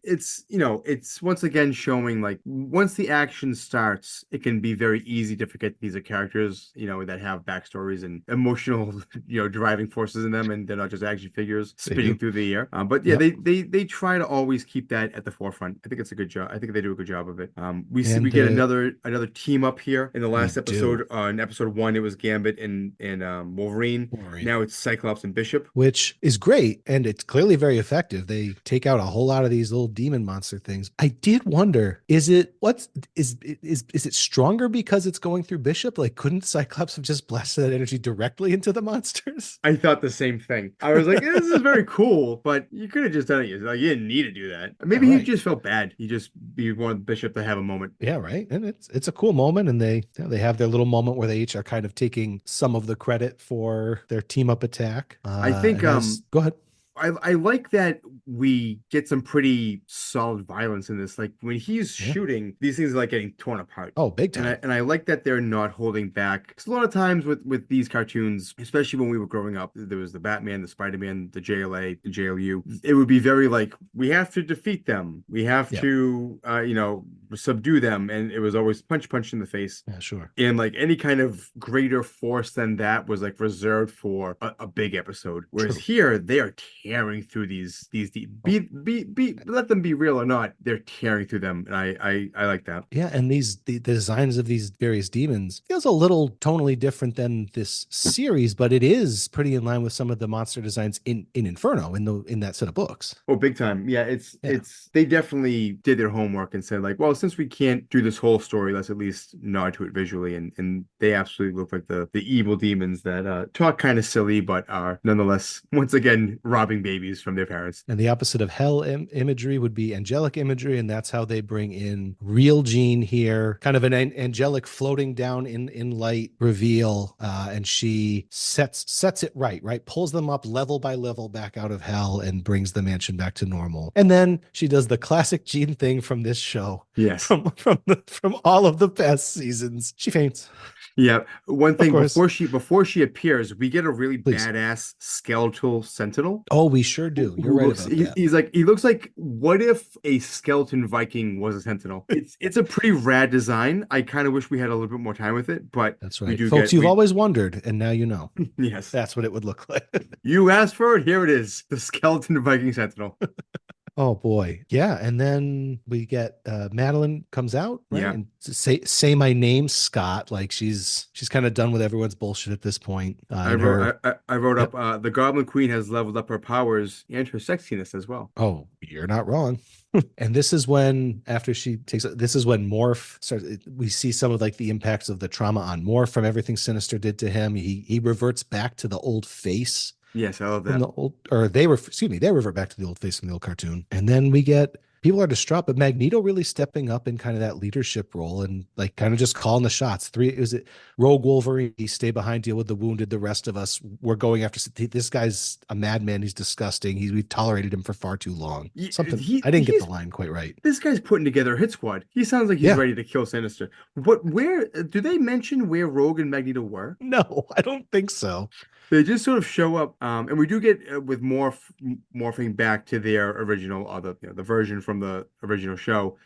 It's once again showing like once the action starts, it can be very easy to forget these are characters, that have backstories and emotional, driving forces in them, and they're not just action figures spinning through the air. But yeah, Yep. they try to always keep that at the forefront. I think it's a good job. I think they do a good job of it. We And, get another team up here in the last we episode. do. In episode 1, it was Gambit and Wolverine. Now it's Cyclops and Bishop. Which is great, and it's clearly very effective. They take out a whole lot of these little demon monster things. I did wonder, is it stronger because it's going through Bishop? Like, couldn't Cyclops have just blasted that energy directly into the monsters? I thought the same thing. I was like, this is very cool, but you could have just done it. Like, you didn't need to do that. Maybe Yeah, he right. just felt bad. He wanted Bishop to have a moment. Yeah, right. And it's a cool moment, and they have their little moment where they each are kind of taking some of the credit for their team up attack. I think go ahead. I like that we get some pretty solid violence in this. Like when he's shooting, these things are like getting torn apart. Oh, big time. And I like that they're not holding back. Because a lot of times with these cartoons, especially when we were growing up, there was the Batman, the Spider-Man, the JLA, the JLU. It would be very like, we have to defeat them. We have to, subdue them. And it was always punch in the face. Yeah, sure. And like any kind of greater force than that was like reserved for a big episode. Whereas here, they are tearing through these let them be real or not, they're tearing through them, and I like that. Yeah, and the designs of these various demons feels a little tonally different than this series, but it is pretty in line with some of the monster designs in Inferno in that set of books. Oh, big time. Yeah, it's they definitely did their homework and said like, well, since we can't do this whole story, let's at least nod to it visually, and they absolutely look like the evil demons that talk kind of silly but are nonetheless once again robbing babies from their parents. And the opposite of hell imagery would be angelic imagery, and that's how they bring in real Jean here, kind of an angelic floating down in light reveal, and she sets it right, pulls them up level by level back out of hell and brings the mansion back to normal. And then she does the classic Jean thing from this show. Yes, from all of the past seasons. She faints. Yeah. One thing before she appears, we get a really badass skeletal sentinel. Oh, we sure do. You're right about that. He looks like, what if a skeleton Viking was a sentinel? It's a pretty rad design. I kind of wish we had a little bit more time with it, but that's right. Folks, you've always wondered, and now you know. Yes. That's what it would look like. You asked for it, here it is. The skeleton Viking sentinel. Oh boy. Yeah. And then we get Madeline comes out, right? Yeah. And say my name, Scott. Like she's kind of done with everyone's bullshit at this point. I wrote up the Goblin Queen has leveled up her powers and her sexiness as well. Oh, you're not wrong. And this is when this is when Morph starts. We see some of like the impacts of the trauma on Morph from everything Sinister did to him. He reverts back to the old face. Yes, I love that. They revert back to the old face from the old cartoon. And then we get people are distraught, but Magneto really stepping up in kind of that leadership role and like kind of just calling the shots. Rogue Wolverine, stay behind, deal with the wounded. The rest of us, we're going after this guy's a madman. He's disgusting. We've tolerated him for far too long. I didn't get the line quite right. This guy's putting together a hit squad. He sounds like he's ready to kill Sinister. Where do they mention where Rogue and Magneto were? No, I don't think so. They just sort of show up, and we do get with morphing back to their original, the version from the original show.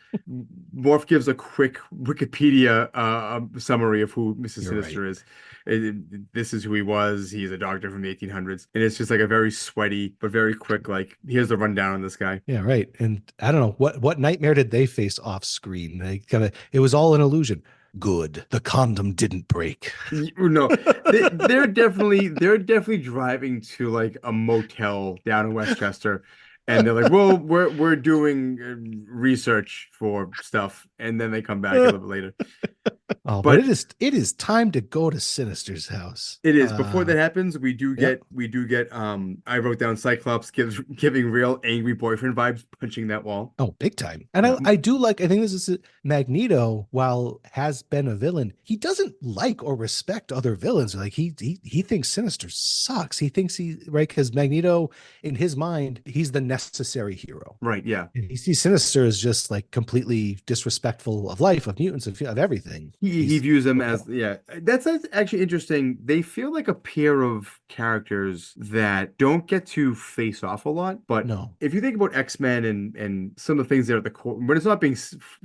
Morph gives a quick Wikipedia summary of who Mr. You're right. Sinister is. This is who he was. He's a doctor from the 1800s, and it's just like a very sweaty but very quick. Like, here's the rundown on this guy. Yeah, right. And I don't know what nightmare did they face off screen. It was all an illusion. Good. The condom didn't break. No, they're definitely driving to like a motel down in Westchester, and they're like, "Well, we're doing research for stuff," and then they come back a little bit later. Oh, but it is time to go to Sinister's house. It is. Before that happens, we do get I wrote down Cyclops giving real angry boyfriend vibes, punching that wall. Oh, big time. And I think this is Magneto, while has been a villain, he doesn't like or respect other villains. Like he thinks Sinister sucks. He thinks because Magneto, in his mind, he's the necessary hero. Right, yeah. And he sees Sinister as just like completely disrespectful of life, of mutants, of everything. He views them as, yeah. That's actually interesting. They feel like a pair of characters that don't get to face off a lot. But no, if you think about X-Men and some of the things that are at the core, when it's not being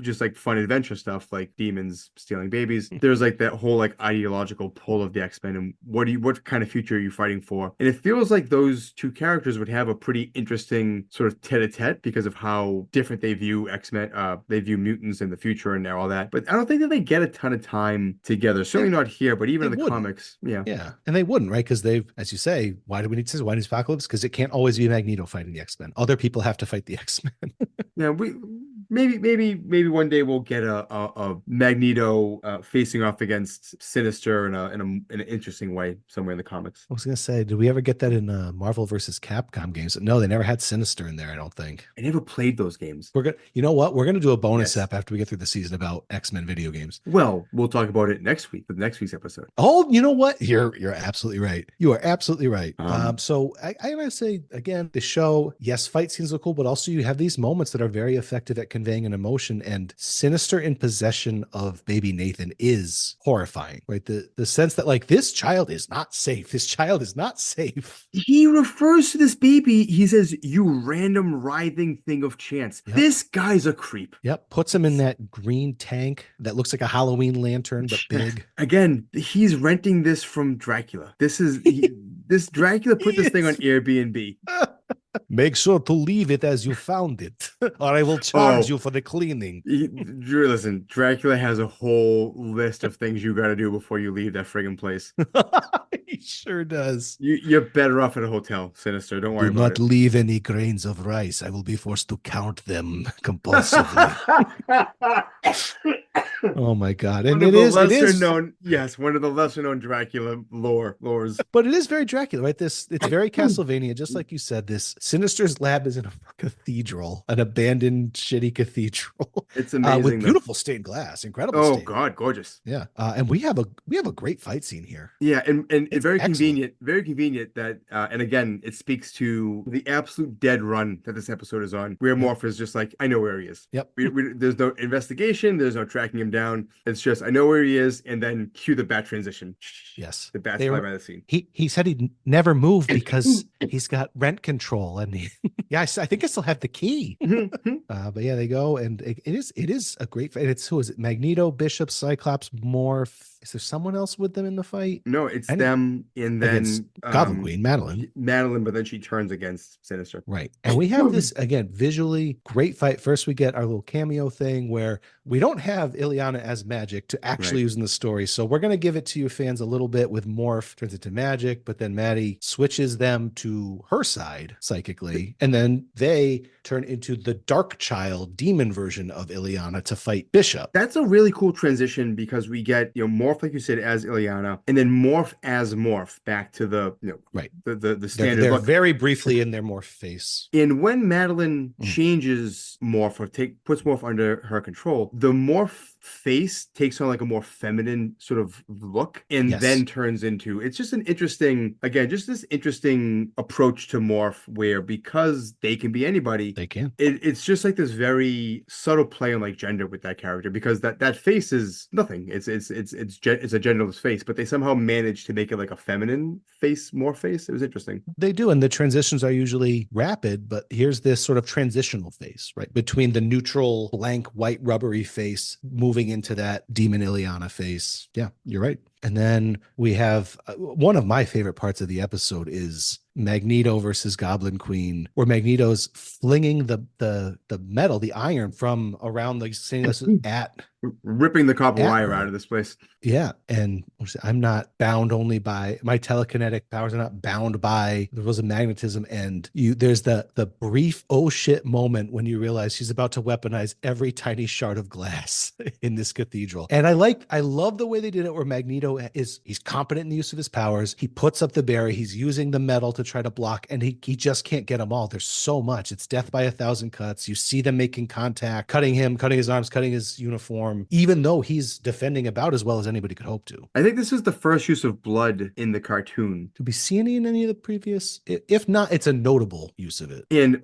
just like fun adventure stuff like demons stealing babies, there's like that whole like ideological pull of the X-Men and what kind of future are you fighting for? And it feels like those two characters would have a pretty interesting sort of tete-a-tete because of how different they view X-Men, they view mutants in the future and all that. But I don't think that they get a ton of time together. Certainly not here, but even in the comics. Yeah. Yeah. And they wouldn't, right? Because they've, as you say, why do we need to? Why need Apocalypse? Because it can't always be Magneto fighting the X-Men. Other people have to fight the X-Men. Yeah, maybe one day we'll get a Magneto facing off against Sinister in an interesting way somewhere in the comics. I was gonna say, did we ever get that in Marvel versus Capcom games? No, they never had Sinister in there, I don't think. I never played those games. You know what? We're gonna do a bonus app after we get through the season about X-Men video games. Well, we'll talk about it next week, the next week's episode. Oh, you know what? You're absolutely right. You are absolutely right. So I gotta say again, the show, yes, fight scenes are cool, but also you have these moments that are very effective at conveying an emotion, and Sinister in possession of baby Nathan is horrifying, right? The sense that like this child is not safe. This child is not safe. He refers to this baby, he says, "You random writhing thing of chance." Yep. This guy's a creep. Yep. Puts him in that green tank that looks like a Halloween lantern, but big. Again, he's renting this from Dracula. This Dracula put this thing on Airbnb. Make sure to leave it as you found it, or I will charge you for the cleaning. Listen, Dracula has a whole list of things you got to do before you leave that friggin' place. He sure does. You're better off at a hotel, Sinister. Don't worry about it. Do not leave any grains of rice. I will be forced to count them compulsively. Oh my God. And it is known, yes, one of the lesser known Dracula lores. But it is very Dracula, right? It's very Castlevania, just like you said. This Sinister's lab is in a cathedral, an abandoned shitty cathedral. It's amazing. With beautiful stained glass, incredible. Oh God, gorgeous. Yeah. And we have a great fight scene here. Yeah, and it's very excellent. Very convenient that and again, it speaks to the absolute dead run that this episode is on, where Morph is just like, I know where he is. Yep. There's no investigation, there's no tracking him down. It's just, I know where he is, and then cue the bat transition. Yes. The bats fly by the scene. He said he'd never move because he's got rent control, and I think I still have the key. But yeah, they go, and it is a great fight. Who is it? Magneto, Bishop, Cyclops, Morph. Is there someone else with them in the fight? No, it's them, and then Goblin Queen, Madeline, but then she turns against Sinister. Right. And we have this, again, visually great fight. First, we get our little cameo thing where we don't have Ileana as magic to actually use in the story. So we're going to give it to you fans a little bit with Morph turns into magic, but then Maddie switches them to her side psychically. And then they turn into the Dark Child demon version of Ileana to fight Bishop. That's a really cool transition because we get, Morph, like you said, as Ileana, and then Morph as Morph back to the, the standard they're look. Very briefly in their Morph face. And when Madeline changes Morph or puts Morph under her control, the Morph face takes on like a more feminine sort of look and then turns into, it's just an interesting, again, just this interesting approach to morph where because they can be anybody, they can. It's just like this very subtle play on like gender with that character, because that face is nothing. It's a genderless face, but they somehow managed to make it like a feminine face, more face. It was interesting. They do, and the transitions are usually rapid, but here's this sort of transitional face, right? Between the neutral, blank, white, rubbery face moving into that Demon Ileana face. Yeah, you're right. And then we have one of my favorite parts of the episode is Magneto versus Goblin Queen, where Magneto's flinging the metal, the iron from around the at ripping the copper wire out of this place. Yeah. And I'm not bound only by my telekinetic powers, are not bound by the rules of magnetism. And there's the brief oh shit moment when you realize she's about to weaponize every tiny shard of glass in this cathedral. And I love the way they did it, where Magneto he's competent in the use of his powers. He puts up the barrier, he's using the metal to try to block, and he just can't get them all. There's so much. It's death by 1,000 cuts. You see them making contact, cutting his arms, cutting his uniform, even though he's defending about as well as anybody could hope to. I think this is the first use of blood in the cartoon. Did we see any in any of the previous? If not, it's a notable use of it. And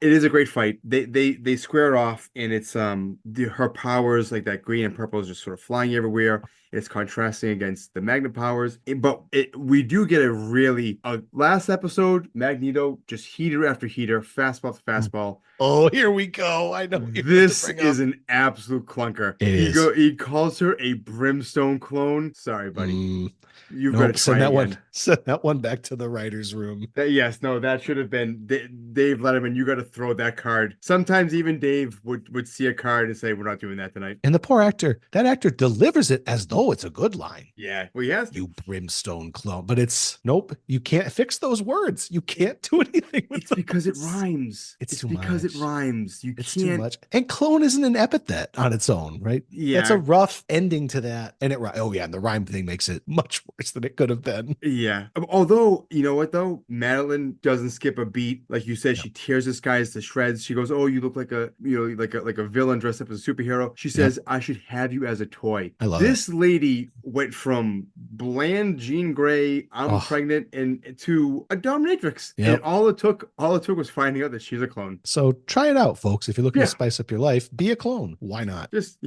it is a great fight. They square it off, and it's her powers, like that green and purple, is just sort of flying everywhere. It's contrasting against the magnet powers. But we do get a really last episode, Magneto just heater after heater, fastball to fastball. Oh, here we go. I know. This is an absolute clunker. He calls her a brimstone clone. Sorry, buddy. You've got to try again. Send that one back to the writer's room. That should have been Dave Letterman. You got to throw that card. Sometimes even Dave would see a card and say, "We're not doing that tonight." And the poor actor, that actor delivers it as though it's a good line. Yeah, well, he has to. You brimstone clone, but it's nope. You can't fix those words. You can't do anything with it because it rhymes. It's because it rhymes. It's too much. And clone isn't an epithet on its own, right? Yeah, it's a rough ending to that, and and the rhyme thing makes it much worse than it could have been. Yeah. Although, you know what though? Madeline doesn't skip a beat. Like you said, she tears this guy to shreds. She goes, "Oh, you look like a villain dressed up as a superhero." She says, "I should have you as a toy." I love this lady went from bland Jean Grey, I'm pregnant, and to a dominatrix. Yep. And all it took was finding out that she's a clone. So try it out, folks. If you're looking to spice up your life, be a clone. Why not? Just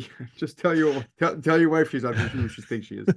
tell your wife she's not who she thinks she is.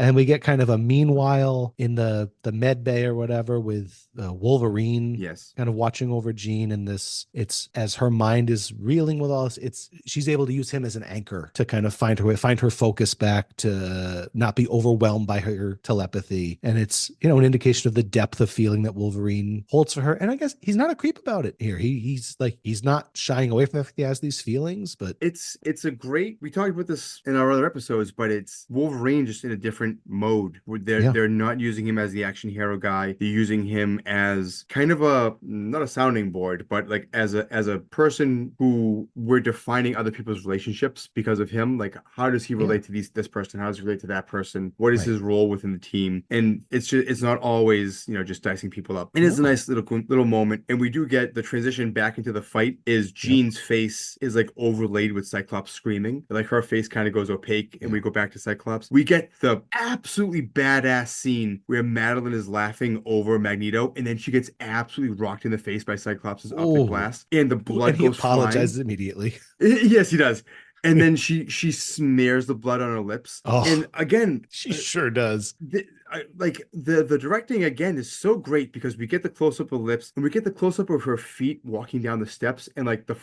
And we get kind of a meanwhile in the med bay or whatever with Wolverine, kind of watching over Jean. And it's as her mind is reeling with all this, she's able to use him as an anchor to kind of find her focus back, to not be overwhelmed by her telepathy. And it's an indication of the depth of feeling that Wolverine holds for her. And I guess he's not a creep about it here. He's not shying away from the fact he has these feelings, but it's a great. We talked about this in our other episodes, but it's Wolverine just in a different mode. They're not using him as the action hero guy. They're using him as kind of not a sounding board, but like as a person who we're defining other people's relationships because of him. Like, how does he relate to this person? How does he relate to that person? What is his role within the team? And it's not always just dicing people up. It is a nice little moment. And we do get the transition back into the fight. Is Jean's face is like overlaid with Cyclops screaming. Like her face kind of goes opaque, and we go back to Cyclops. We get the absolutely badass scene where Madeline is laughing over Magneto, and then she gets absolutely rocked in the face by Cyclops' optic blast, and the blood goes apologizes flying. Immediately. Yes, he does. And then she smears the blood on her lips. And again, she sure does. The directing again is so great, because we get the close up of lips, and we get the close up of her feet walking down the steps, and like the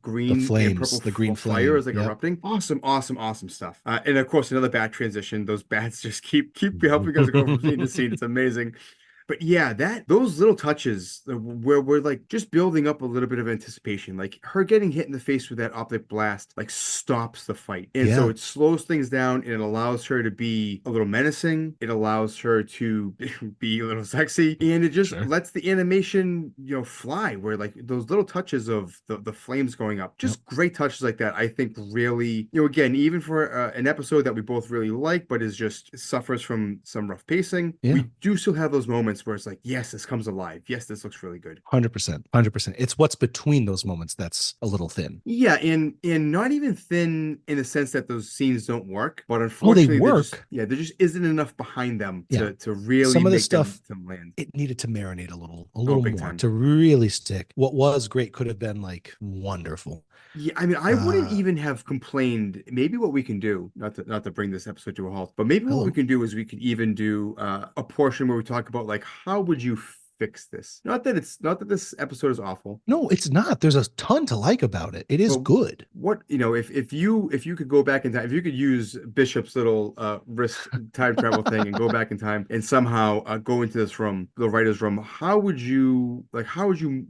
green, the flames, and purple, the green fire is like erupting. Awesome stuff. And of course, another bat transition. Those bats just keep helping us go from scene to scene. It's amazing. But yeah, those little touches where we're like just building up a little bit of anticipation, like her getting hit in the face with that optic blast, like stops the fight. And so it slows things down, and it allows her to be a little menacing. It allows her to be a little sexy, and it just lets the animation, fly, where like those little touches of the flames going up, just great touches like that. I think really, again, even for an episode that we both really like, but suffers from some rough pacing, we do still have those moments moments where it's like, yes, this comes alive. Yes, this looks really good. 100%. 100%. It's what's between those moments that's a little thin. Yeah, and not even thin in the sense that those scenes don't work, but Oh, they unfortunately, work. there just isn't enough behind them Yeah. to really Some of the make them stuff land. it needed to marinate a little big more time. to really stick. What was great could have been like wonderful. Yeah, I mean, I wouldn't even have complained. Maybe what we can do, not to bring this episode to a halt, but maybe what we can do is we could even do a portion where we talk about like how would you fix this? Not that this episode is awful. No, it's not. There's a ton to like about it. It is good. What, if you could go back in time, if you could use Bishop's little wrist time travel thing and go back in time and somehow go into this room, the writer's room, how would you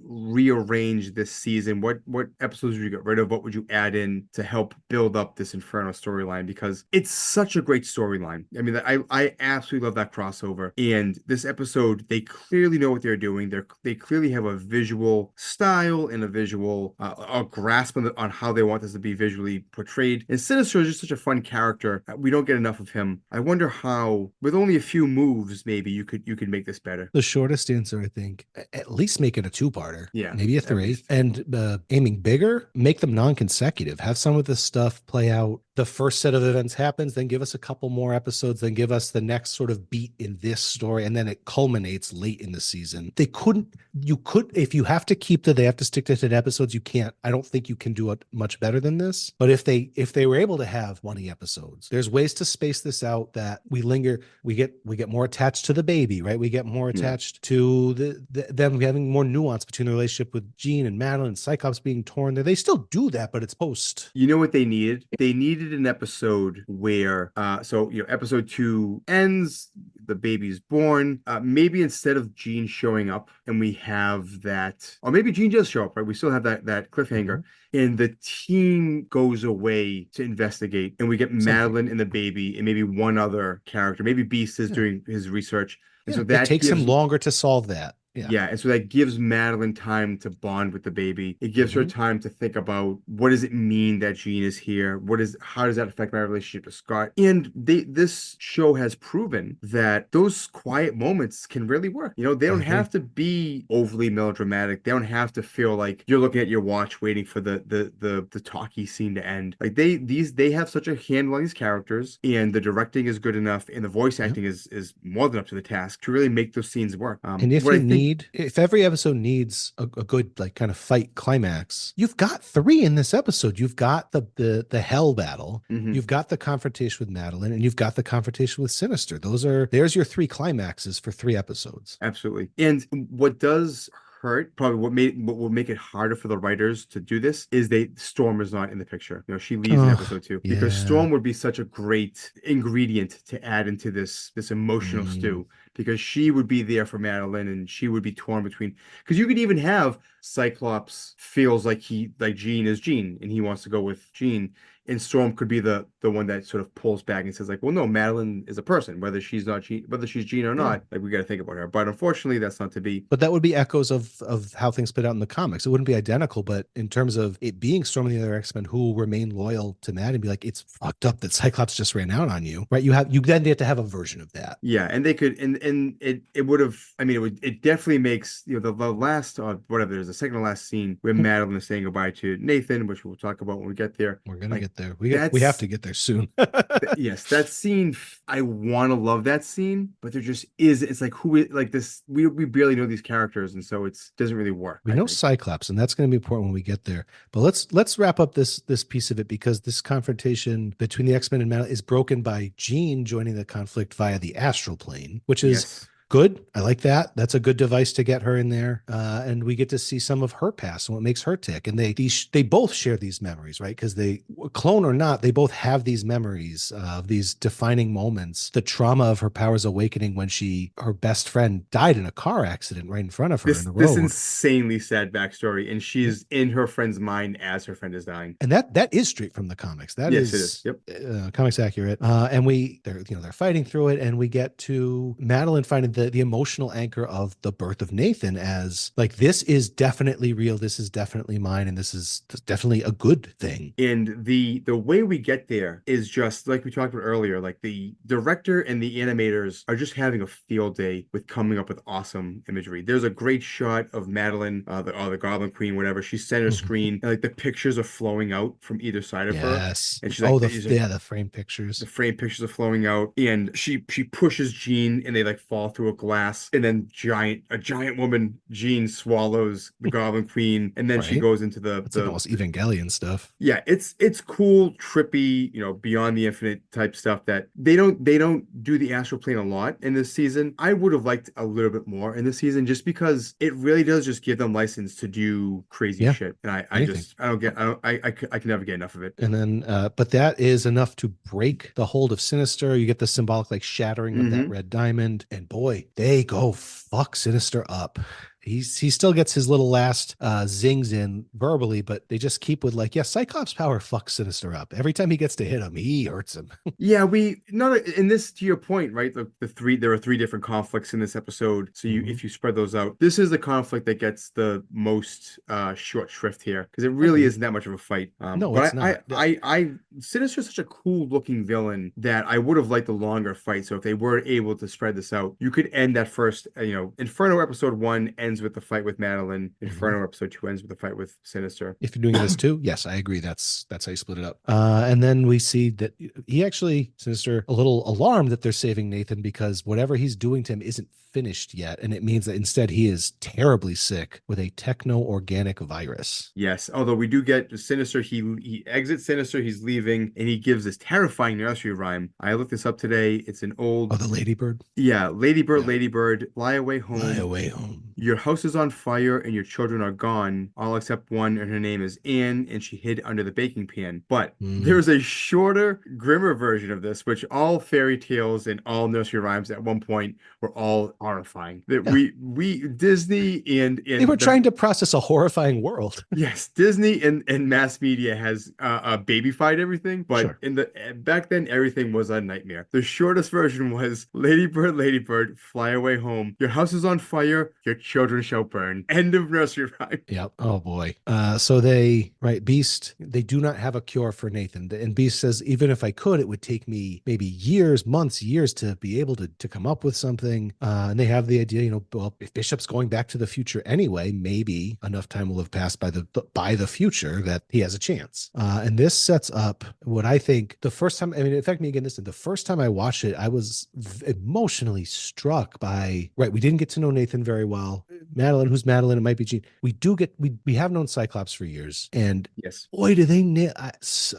rearrange this season? What episodes would you get rid of? What would you add in to help build up this Inferno storyline? Because it's such a great storyline. I mean, I absolutely love that crossover. And this episode, they clearly know what they're doing. They clearly have a visual style and a visual a grasp on how they want this to be visually portrayed. And Sinister is just such a fun character. We don't get enough of him. I wonder how, with only a few moves, maybe you could make this better. The shortest answer, I think, at least make it a two-parter. Yeah, maybe a three. And aiming bigger, make them non-consecutive. Have some of this stuff play out. The first set of events happens, then give us a couple more episodes, then give us the next sort of beat in this story, and then it culminates late in the season. If you have to they have to stick to 10 episodes, you can't. I don't think you can do it much better than this. But if they were able to have 20 episodes, there's ways to space this out that we linger. We get more attached to the baby, right? We get more attached to them having more nuance between the relationship with Jean and Madeline, Cyclops being torn there. They still do that, but it's post. You know what they needed? They needed an episode where episode 2 ends, the baby's born. Maybe instead of Jean showing up and we have that, or maybe Jean does show up, right? We still have that cliffhanger. And the team goes away to investigate, and we get Madeline and the baby, and maybe one other character. Maybe Beast is doing his research, and so that it takes him longer to solve that. Yeah, and so that gives Madeline time to bond with the baby. It gives her time to think about, what does it mean that Jean is here? How does that affect my relationship to Scott? And this show has proven that those quiet moments can really work. They don't have to be overly melodramatic. They don't have to feel like you're looking at your watch waiting for the talkie scene to end. Like they have such a handle on these characters, and the directing is good enough, and the voice acting is more than up to the task to really make those scenes work. And if every episode needs a good like kind of fight climax, you've got 3 in this episode. You've got the hell battle, you've got the confrontation with Madeline, and you've got the confrontation with Sinister. There's your 3 climaxes for 3 episodes. Absolutely. And what does hurt, probably what will make it harder for the writers to do this, is Storm is not in the picture. She leaves in episode 2 because Storm would be such a great ingredient to add into this emotional stew, because she would be there for Madeline, and she would be torn between, because you could even have Cyclops feels like Jean is Jean and he wants to go with Jean, and Storm could be the one that sort of pulls back and says like, well, no, Madeline is a person, whether she's Jean or not, like we got to think about her. But unfortunately, that's not to be. But that would be echoes of how things played out in the comics. It wouldn't be identical, but in terms of it being Storm and the other X-Men who will remain loyal to Matt and be like, it's fucked up that Cyclops just ran out on you, right? You then have to have a version of that. Yeah, and they could, and it would have. I mean, it definitely makes the last whatever. There's a second to last scene where Madeline is saying goodbye to Nathan, which we'll talk about when we get there. We're gonna get there. We have to get there soon. Yes, that scene. I want to love that scene, but there just is. It's like this. We barely know these characters, and so it doesn't really work. We know Cyclops, and that's going to be important when we get there. But let's wrap up this piece of it, because this confrontation between the X-Men and Madeline is broken by Jean joining the conflict via the astral plane, which is good. I like that. That's a good device to get her in there. And we get to see some of her past and what makes her tick. And they both share these memories, right? Because they, clone or not, they both have these memories of these defining moments. The trauma of her powers awakening when her best friend died in a car accident right in front of her in the road. This insanely sad backstory. And she's in her friend's mind as her friend is dying. And that is straight from the comics. That is. It is. Yep. Comics accurate. And they're fighting through it. And we get to Madeline finding and the emotional anchor of the birth of Nathan as like, this is definitely real, this is definitely mine, and this is definitely a good thing. And the way we get there is just like we talked about earlier, like the director and the animators are just having a field day with coming up with awesome imagery. There's a great shot of Madeline, the Goblin Queen, whatever. She's center screen, and like the pictures are flowing out from either side of her. Yes. And she's like, the frame pictures. The frame pictures are flowing out, and she pushes Jean, and they like fall through a glass, and then a giant woman, Jean, swallows the Goblin Queen, and then she Right. goes into That's like almost Evangelion stuff. yeah, it's cool, trippy, beyond the infinite type stuff that they don't do the astral plane a lot in this season. I would have liked a little bit more in this season just because it really does just give them license to do crazy shit. And I can never get enough of it. And then but that is enough to break the hold of Sinister. You get the symbolic like shattering of that red diamond, and boy, they go fuck Sinister up. He still gets his little last zings in verbally, but they just keep with like, yeah, Cyclops power fucks Sinister up. Every time he gets to hit him, he hurts him. Yeah, in this, to your point, right? There are three different conflicts in this episode. So if you spread those out, this is the conflict that gets the most short shrift here because it really isn't that much of a fight. No, but it's not. Sinister's such a cool looking villain that I would have liked a longer fight. So if they were able to spread this out, you could end that first, Inferno episode 1 ends with the fight with Madeline. Inferno episode 2 ends with the fight with Sinister. If you're doing this too, yes, I agree. That's how you split it up. And then we see that Sinister, a little alarmed that they're saving Nathan because whatever he's doing to him isn't finished yet, and it means that instead he is terribly sick with a techno-organic virus. Yes, although we do get Sinister, he exits Sinister, he's leaving, and he gives this terrifying nursery rhyme. I looked this up today. It's an old... Oh, the ladybird? Yeah, ladybird, fly away home. Fly away home. Your house is on fire and your children are gone, all except one, and her name is Anne, and she hid under the baking pan. But there's a shorter, grimmer version of this, which all fairy tales and all nursery rhymes at one point were all horrifying. That we Disney and they were trying to process a horrifying world. Yes, Disney and mass media has babyfied everything, but back then everything was a nightmare. The shortest version was ladybird, fly away home. Your house is on fire. Your children shall burn. End of nursery rhyme. Yep. Oh boy. So Beast, they do not have a cure for Nathan. And Beast says, even if I could, it would take me maybe months, years to be able to come up with something. And they have the idea, well, if Bishop's going back to the future anyway, maybe enough time will have passed by the future that he has a chance. And this sets up what I think the first time, it affected me again, the first time I watched it, I was emotionally struck by, we didn't get to know Nathan very well. Madeline, who's Madeline? It might be Jean. We have known Cyclops for years, and yes, boy, do they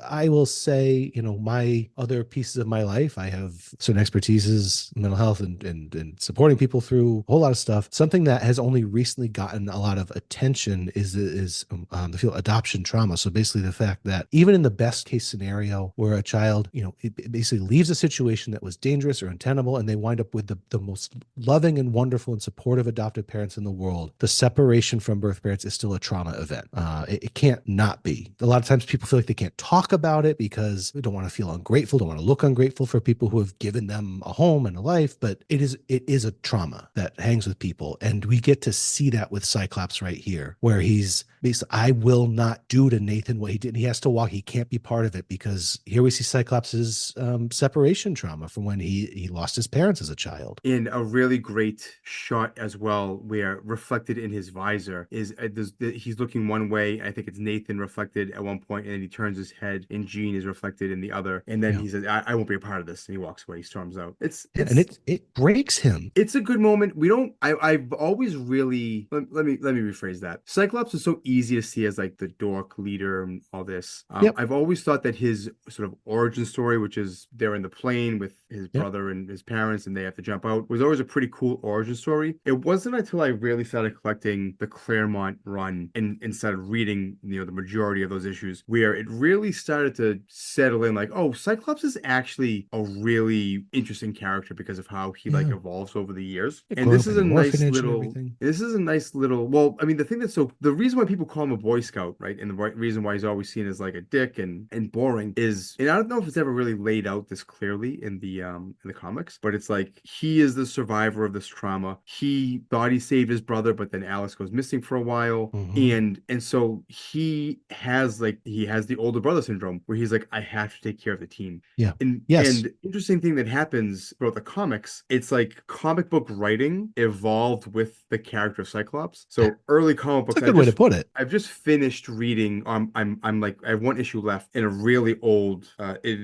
I will say, my other pieces of my life, I have certain expertises, mental health and supporting people through a whole lot of stuff. Something that has only recently gotten a lot of attention is the field adoption trauma. So basically the fact that even in the best case scenario where a child, it basically leaves a situation that was dangerous or untenable, and they wind up with the most loving and wonderful and supportive adoptive parents in the world, the separation from birth parents is still a trauma event. It can't not be. A lot of times people feel like they can't talk about it because they don't want to feel ungrateful, don't want to look ungrateful for people who have given them a home and a life, but it is a trauma that hangs with people. And we get to see that with Cyclops right here, where he's basically, I will not do to Nathan what he did. He has to walk. He can't be part of it, because here we see Cyclops's separation trauma from when he lost his parents as a child. In a really great shot as well, where reflected in his visor is he's looking one way. I think it's Nathan reflected at one point, and then he turns his head, and Jean is reflected in the other. And then he says, I won't be a part of this. And he walks away. He storms out. It breaks him. It's a good moment. I've always really, let me rephrase that. Cyclops is so easy to see as like the dork leader and all this. I've always thought that his sort of origin story, which is they're in the plane with his brother and his parents, and they have to jump out, was always a pretty cool origin story. It wasn't until I really started collecting the Claremont run and started reading, the majority of those issues, where it really started to settle in, like, oh, Cyclops is actually a really interesting character because of how he evolves over the years. And this is a nice little, well, I mean, the reason why people call him a Boy Scout, right? And the reason why he's always seen as like a dick and boring is, and I don't know if it's ever really laid out this clearly in the comics, but it's like he is the survivor of this trauma. He thought he saved his brother, but then Alex goes missing for a while, and so he has the older brother syndrome where he's like, I have to take care of the team. Yeah. And Yes. and interesting thing that happens throughout the comics, it's like comic book writing evolved with the character of Cyclops. So early comic books, That's a good way to put it. I've just finished reading. I'm like, I have one issue left in a really old,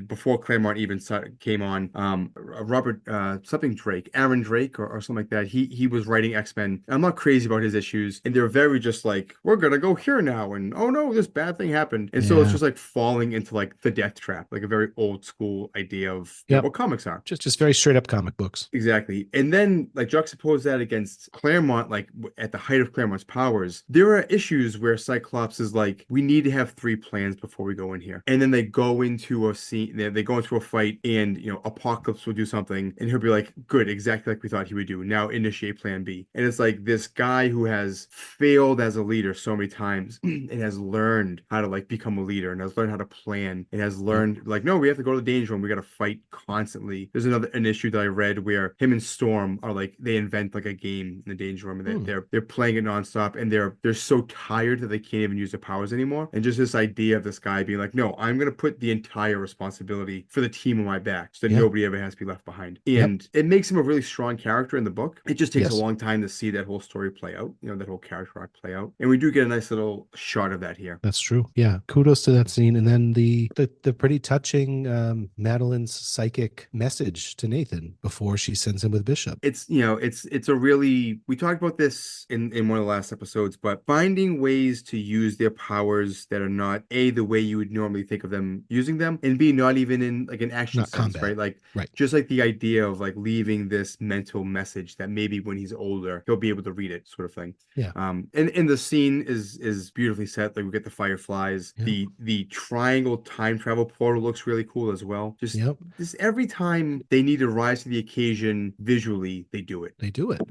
before Claremont even came on. Robert something Drake, Aaron Drake, or something like that. He was writing X-Men. I'm not crazy about his issues, and they're very just like, we're gonna go here now, and oh no, this bad thing happened, and so it's just like falling into like the death trap, like a very old school idea of what comics are. Just very straight up comic books. Exactly. And then like juxtapose that against Claremont, like at the height of Claremont's powers, there are issues where Cyclops is like, we need to have 3 plans before we go in here. And then they go into a scene, they go into a fight, and Apocalypse will do something, and he'll be like, good, exactly like we thought he would do. Now initiate plan B. And it's like this guy who has failed as a leader so many times and has learned how to like become a leader, and has learned how to plan, and has learned like, no, we have to go to the danger room. We got to fight constantly. There's an issue that I read where him and Storm are like, they invent like a game in the danger room, and they're playing it nonstop, and they're so tired that they can't even use their powers anymore. And just this idea of this guy being like, no, I'm gonna put the entire responsibility for the team on my back so that nobody ever has to be left behind. And it makes him a really strong character in the book. It just takes a long time to see that whole story play out, that whole character arc play out. And we do get a nice little shot of that here. That's true. Yeah. Kudos to that scene. And then the pretty touching Madeline's psychic message to Nathan before she sends him with Bishop. It's it's a really, we talked about this in one of the last episodes, but finding ways to use their powers that are not the way you would normally think of them using them, and B, not even in like an action sense, combat. Right? Like just like the idea of like leaving this mental message that maybe when he's older he'll be able to read it, sort of thing. Yeah. And the scene is beautifully set. Like we get the fireflies, the triangle time travel portal looks really cool as well. Just every time they need to rise to the occasion visually, they do it.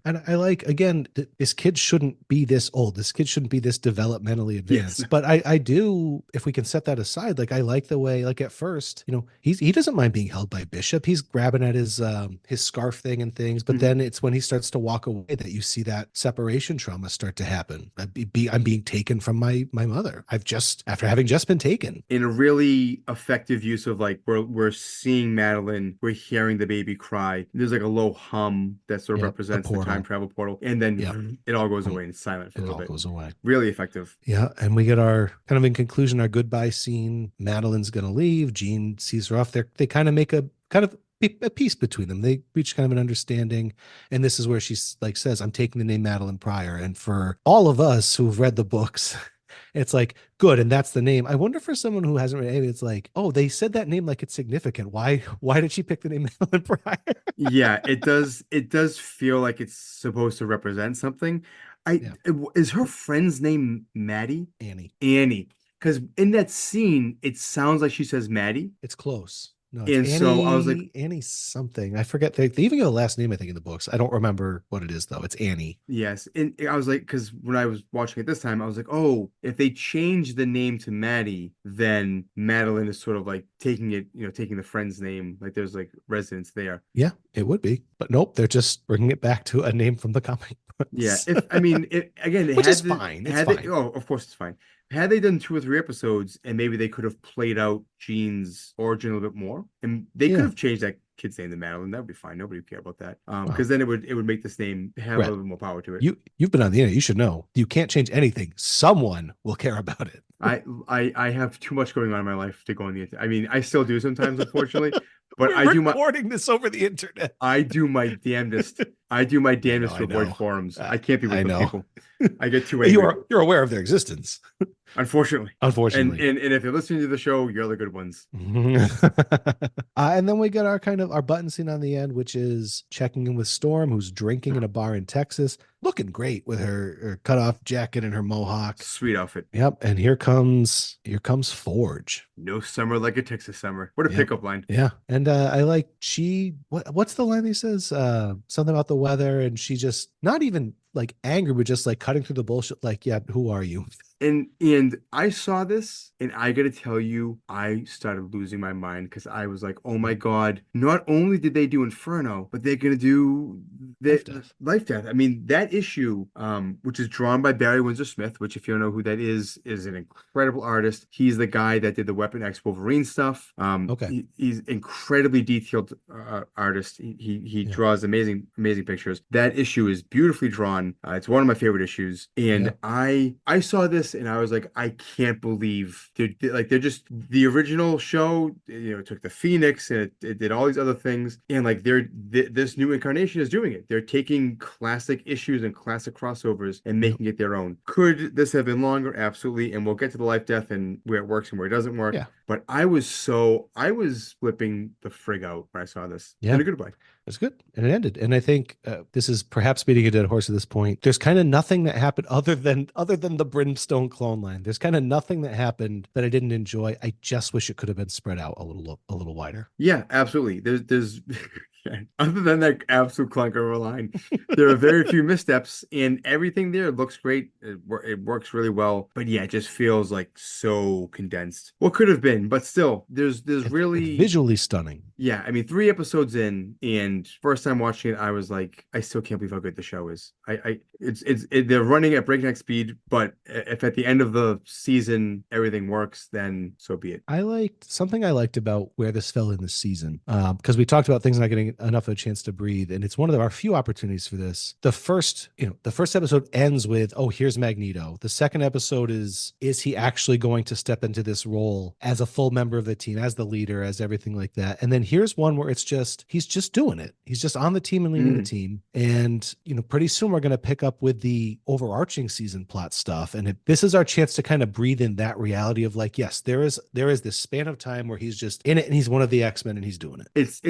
And I like, again, this kid shouldn't be this old. This kid shouldn't be this developmentally advanced. But I do, if we can set that aside, like I like the way, like at first, he doesn't mind being held by Bishop. He's grabbing at his scarf thing and things. But then it's when he starts to walk away that you see that separation trauma start to happen. I'm being taken from my mother. After having just been taken. In a really effective use of like, we're seeing Madeline, we're hearing the baby cry. There's like a low hum that sort of represents the time travel portal, and then it all goes away and it's silent for a little bit. It all goes away. Really effective. Yeah, and we get our kind of in conclusion, our goodbye scene. Madeline's gonna leave. Jean sees her off there. They kind of make a peace between them. They reach kind of an understanding, and this is where she like says, "I'm taking the name Madeline Pryor." And for all of us who've read the books, it's like, good, and that's the name. I wonder for someone who hasn't read any, it's like, oh, they said that name like it's significant. Why did she pick the name Madeline Pryor? Yeah, it does feel like it's supposed to represent something. Is her friend's name Maddie? Annie. Because in that scene, it sounds like she says Maddie. It's close. No, and Annie, so I was like, Annie something. I forget. They even get a last name, I think, in the books. I don't remember what it is, though. It's Annie. Yes. And I was like, because when I was watching it this time, I was like, oh, if they change the name to Maddie, then Madeline is sort of like taking the friend's name. Like there's like residence there. Yeah, it would be. But nope, they're just bringing it back to a name from the comic books. Yeah. Which is fine. It's fine. Of course it's fine. Had they done 2 or 3 episodes, and maybe they could have played out Jean's origin a little bit more, and they could have changed that kid's name to Madeline, that would be fine. Nobody would care about that. Because then it would make this name have a little bit more power to it. You've been on the internet. You should know. You can't change anything. Someone will care about it. I have too much going on in my life to go on the internet. I mean, I still do sometimes, unfortunately. But We're recording this over the internet. I do my damnedest. To avoid forums. I can't be with the people. I get too angry. You're aware of their existence. Unfortunately. And if you're listening to the show, you're the good ones. And then we get our button scene on the end, which is checking in with Storm, who's drinking in a bar in Texas, looking great with her cutoff jacket and her mohawk. Sweet outfit. Yep. And here comes Forge. No summer like a Texas summer. What a pickup line. Yeah. And I like what's the line he says? Something about the weather, and she just not even like angry, but just like cutting through the bullshit. Like, yeah, who are you? And I saw this, and I gotta tell you, I started losing my mind because I was like, oh my God, not only did they do Inferno, but they're gonna do Life Death. I mean, that issue, which is drawn by Barry Windsor Smith, which, if you don't know who that is an incredible artist. He's the guy that did the Weapon X Wolverine stuff. Okay. He's incredibly detailed artist. He draws amazing pictures. That issue is beautifully drawn. It's one of my favorite issues, and I saw this and I was like, I can't believe they're just the original show. You know, it took the Phoenix and it did all these other things, and like this new incarnation is doing it. They're taking classic issues and classic crossovers and making it their own. Could this have been longer? Absolutely, and we'll get to the Life Death and where it works and where it doesn't work. Yeah. But I was flipping the frig out when I saw this. Yeah. In a good way. It's good. And it ended. And I think this is perhaps beating a dead horse at this point. There's kind of nothing that happened other than the Brimstone clone line. There's kind of nothing that happened that I didn't enjoy. I just wish it could have been spread out a little wider. Yeah, absolutely. There's other than that absolute clunker of a line, there are very few missteps, and everything there looks great. It works really well, but yeah, it just feels like so condensed. What could have been, but still, it's really visually stunning. Yeah, I mean, 3 episodes in, and first time watching it, I was like, I still can't believe how good the show is. They're running at breakneck speed, but if at the end of the season everything works, then so be it. I liked about where this fell in the season, because we talked about things not getting enough of a chance to breathe, and it's one of our few opportunities for this. The first episode ends with, oh, here's Magneto. The second episode is he actually going to step into this role as a full member of the team, as the leader, as everything like that? And then here's one where it's just he's just doing it. He's just on the team and leading the team. And pretty soon we're going to pick up with the overarching season plot stuff. And this is our chance to kind of breathe in that reality of like, yes, there is this span of time where he's just in it and he's one of the X-Men and he's doing it. It's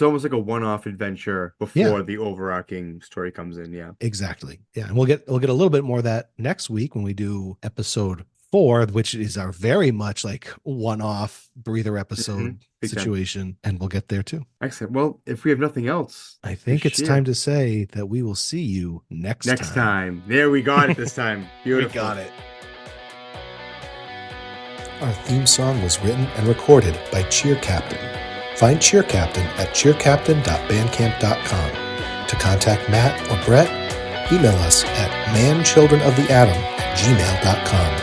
almost like a one-off adventure before the overarching story comes in. Yeah, exactly. Yeah, and we'll get a little bit more of that next week when we do episode 4, which is our very much like one-off breather episode situation, and we'll get there too. Excellent. Well, if we have nothing else, I think it's time to say that we will see you next time. There, we got it this time. Beautiful. We got it. Our theme song was written and recorded by Cheer Captain. Find Cheer Captain at cheercaptain.bandcamp.com. To contact Matt or Bret, email us at manchildrenoftheatom@gmail.com.